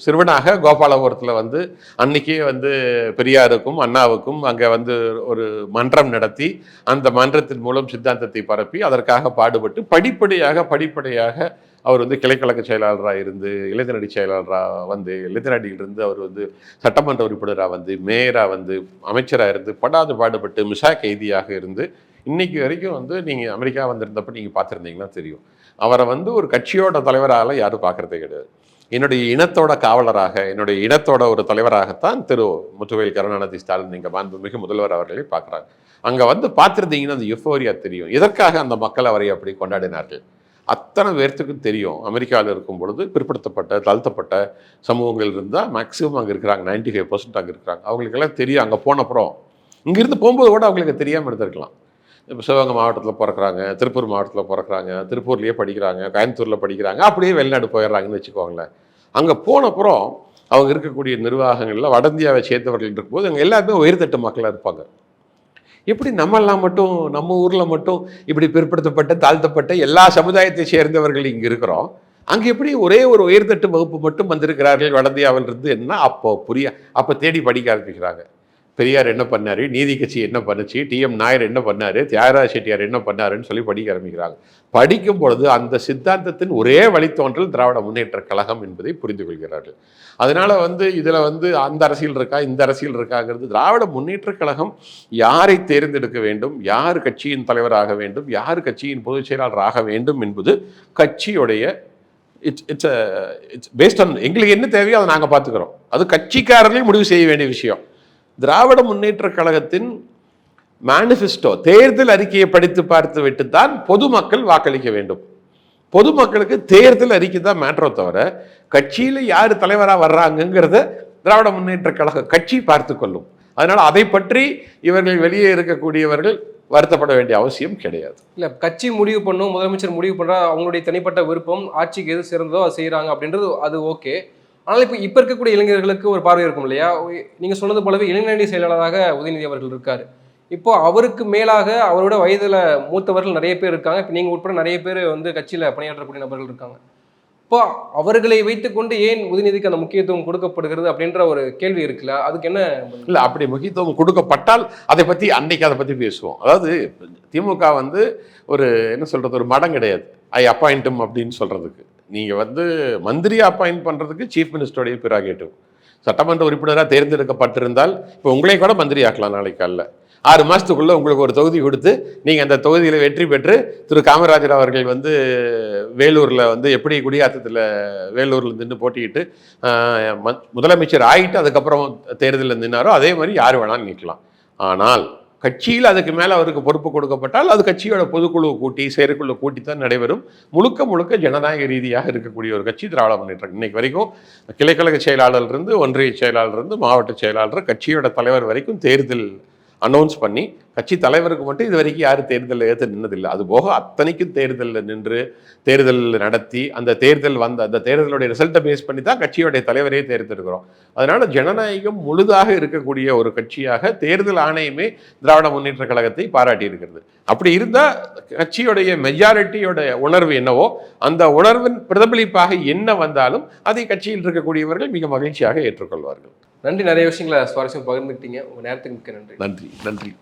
Speaker 2: சிறுவனாக கோபாலபுரத்தில் வந்து அன்னைக்கே வந்து பெரியாருக்கும் அண்ணாவுக்கும் அங்கே வந்து ஒரு மன்றம் நடத்தி அந்த மன்றத்தின் மூலம் சித்தாந்தத்தை பரப்பி அதற்காக பாடுபட்டு படிப்படியாக அவர் வந்து கிளைக்கழக செயலாளராக இருந்து இளைஞரணி செயலாளராக வந்து இளைஞரணியிலிருந்து அவர் வந்து சட்டமன்ற உறுப்பினராக வந்து மேயராக வந்து அமைச்சராக இருந்து பாடுபட்டு மிசா கைதியாக இருந்து இன்னைக்கு வரைக்கும் வந்து நீங்கள் அமெரிக்கா வந்திருந்தப்ப நீங்கள் பார்த்துருந்தீங்கன்னா தெரியும். அவரை வந்து ஒரு கட்சியோட தலைவராக யாரும் பார்க்குறதே கிடையாது. என்னுடைய இனத்தோட காவலராக, என்னுடைய இனத்தோட ஒரு தலைவராகத்தான் திரு முத்துவேல் கருணாநிதி ஸ்டாலின் நீங்கள் மாண்புமிகு முதல்வர் அவர்களை பார்க்குறாங்க. அங்கே வந்து பார்த்துருந்தீங்கன்னா அந்த யுஃபோரியா தெரியும். எதற்காக அந்த மக்கள் அவரை அப்படி கொண்டாடினார்கள் அத்தனை பேர்த்துக்கும் தெரியும். அமெரிக்காவில் இருக்கும் பொழுது பிற்படுத்தப்பட்ட தாழ்த்தப்பட்ட சமூகங்கள் இருந்தால் மேக்ஸிமம் அங்கே இருக்கிறாங்க, 95% அங்கே இருக்கிறாங்க. அவங்களுக்கெல்லாம் தெரியும். அங்கே போனப்புறம் இங்கிருந்து போகும்போது கூட அவங்களுக்கு தெரியாமல் இருந்திருக்கலாம். இப்போ சிவகங்கை மாவட்டத்தில் பிறக்கிறாங்க, திருப்பூர் மாவட்டத்தில் பிறக்கிறாங்க, திருப்பூர்லேயே படிக்கிறாங்க, கோயம்புத்தூரில் படிக்கிறாங்க, அப்படியே வெளிநாடு போயிடுறாங்கன்னு வச்சுக்கோங்களேன். அங்கே போனப்புறம் அவங்க இருக்கக்கூடிய நிர்வாகங்களில் வட இந்தியாவை சேர்ந்தவர்கள் இருக்கும்போது அங்கே எல்லாருமே உயர்தட்டு மக்களாக இருப்பாங்க. எப்படி நம்மெல்லாம் மட்டும் நம்ம ஊரில் மட்டும் இப்படி பிற்படுத்தப்பட்ட தாழ்த்தப்பட்ட எல்லா சமுதாயத்தை சேர்ந்தவர்கள் இங்கே இருக்கிறோம், அங்கே எப்படி ஒரே ஒரு உயர்தட்டு வகுப்பு மட்டும் வந்திருக்கிறார்கள் வட இந்தியாவில் இருந்து என்ன அப்போ தேடி படிக்க ஆரம்பிக்கிறாங்க. பெரியார் என்ன பண்ணார், நீதி கட்சி என்ன பண்ணுச்சு, டிஎம் நாயர் என்ன பண்ணார், தியாகராஜ செட்டியார் என்ன பண்ணாருன்னு சொல்லி படிக்க ஆரம்பிக்கிறாங்க. படிக்கும் பொழுது அந்த சித்தாந்தத்தின் ஒரே வழித்தோன்றல் திராவிட முன்னேற்ற கழகம் என்பதை புரிந்து கொள்கிறார்கள். அதனால வந்து இதில் வந்து அந்த அரசியல் இருக்கா இந்த அரசியல் இருக்காங்கிறது திராவிட முன்னேற்ற கழகம் யாரை தேர்ந்தெடுக்க வேண்டும், யார் கட்சியின் தலைவராக வேண்டும், யார் கட்சியின் பொதுச் செயலாளர் ஆக வேண்டும் என்பது கட்சியுடைய இட்ஸ் பேஸ்ட் ஆன் எங்களுக்கு என்ன தேவையோ அதை நாங்கள் பார்த்துக்கிறோம். அது கட்சிக்காரர்களே முடிவு செய்ய வேண்டிய விஷயம். திராவிட முன்னேற்ற கழகத்தின் மேனிஃபெஸ்டோ தேர்தல் அறிக்கையை படித்து பார்த்து விட்டு தான் பொதுமக்கள் வாக்களிக்க வேண்டும். பொதுமக்களுக்கு தேர்தல் அறிக்கை தான் மேட்டரோ தவிர கட்சியில் யார் தலைவராக வர்றாங்கிறத திராவிட முன்னேற்ற கழக கட்சி பார்த்து கொள்ளும். அதனால அதை பற்றி இவர்கள் வெளியே இருக்கக்கூடியவர்கள் வருத்தப்பட வேண்டிய அவசியம் கிடையாது.
Speaker 1: இல்லை, கட்சி முடிவு பண்ணும், முதலமைச்சர் முடிவு பண்ணுறா, அவங்களுடைய தனிப்பட்ட விருப்பம், ஆட்சிக்கு எது சிறந்ததோ அதை செய்கிறாங்க அப்படின்றது அது ஓகே. ஆனால் இப்போ இருக்கக்கூடிய இளைஞர்களுக்கு ஒரு பார்வை இருக்கும் இல்லையா? நீங்கள் சொன்னது போலவே இளைஞரணி செயலாளராக உதயநிதி அவர்கள் இருக்கார். இப்போ அவருக்கு மேலாக அவரோட வயதில் மூத்தவர்கள் நிறைய பேர் இருக்காங்க. இப்போ நீங்கள் உட்பட நிறைய பேர் வந்து கட்சியில் பணியாற்றக்கூடிய நபர்கள் இருக்காங்க. இப்போ அவர்களை வைத்துக்கொண்டு ஏன் உதயநிதிக்கு அந்த முக்கியத்துவம் கொடுக்கப்படுகிறது அப்படின்ற ஒரு கேள்வி இருக்குல்ல, அதுக்கு என்ன?
Speaker 2: இல்லை, அப்படி முக்கியத்துவம் கொடுக்கப்பட்டால் அதை பற்றி பேசுவோம். அதாவது திமுக வந்து ஒரு என்ன சொல்கிறது, ஒரு மடம் கிடையாது ஐ அப்பாயிண்ட்டும் அப்படின்னு சொல்கிறதுக்கு. நீங்கள் வந்து மந்திரியை அப்பாயிண்ட் பண்ணுறதுக்கு சீஃப் மினிஸ்டருடைய ப்ரெரோகேட்டிவ். சட்டமன்ற உறுப்பினராக தேர்ந்தெடுக்கப்பட்டிருந்தால் இப்போ உங்களே கூட மந்திரி ஆக்கலாம். நாளைக்கு காலைல 6 மாதத்துக்குள்ளே உங்களுக்கு ஒரு தொகுதி கொடுத்து நீங்கள் அந்த தொகுதியில் வெற்றி பெற்று திரு காமராஜர் அவர்கள் வந்து வேலூரில் வந்து எப்படி குடியாத்தத்தில் வேலூரில் நின்று போட்டிக்கிட்டு முதலமைச்சர் ஆகிட்டு அதுக்கப்புறம் தேர்தலில் நின்னாரோ அதே மாதிரி யார் வேணாலும் நிற்கலாம். ஆனால் கட்சியில் அதுக்கு மேலே அவருக்கு பொறுப்பு கொடுக்கப்பட்டால் அது கட்சியோட பொதுக்குழு கூட்டி செயற்குழு கூட்டி தான் நடைபெறும். முழுக்க ஜனநாயக ரீதியாக இருக்கக்கூடிய ஒரு கட்சி திராவிட முன்னேற்றம். இன்னைக்கு வரைக்கும் கிளைக்கழக செயலாளர் இருந்து ஒன்றிய செயலாளர் இருந்து மாவட்ட செயலாளர் கட்சியோட தலைவர் வரைக்கும் தேர்தல் அனௌன்ஸ் பண்ணி கட்சி தலைவருக்கு மட்டும் இது வரைக்கும் யாரும் தேர்தலில் ஏற்று நின்னதில்லை. அது போக அத்தனைக்கும் தேர்தலில் நின்று தேர்தல் நடத்தி அந்த தேர்தலுடைய ரிசல்ட்டை பேஸ் பண்ணி தான் கட்சியோடைய தலைவரே தேர்ந்தெடுக்கிறோம். அதனால ஜனநாயகம் முழுதாக இருக்கக்கூடிய ஒரு கட்சியாக தேர்தல் ஆணையமே திராவிட முன்னேற்ற கழகத்தை பாராட்டி இருக்கிறது. அப்படி இருந்தால் கட்சியுடைய மெஜாரிட்டியோட உணர்வு என்னவோ அந்த உணர்வின் பிரதிபலிப்பாக என்ன வந்தாலும் அதை கட்சியில் இருக்கக்கூடியவர்கள் மிக மகிழ்ச்சியாக ஏற்றுக்கொள்வார்கள்.
Speaker 1: நன்றி. நிறைய விஷயங்களை சுவாரஸ்யம் பகிர்ந்துக்கிட்டீங்க. உங்கள் நேரத்துக்கு மிக்க நன்றி.
Speaker 2: நன்றி.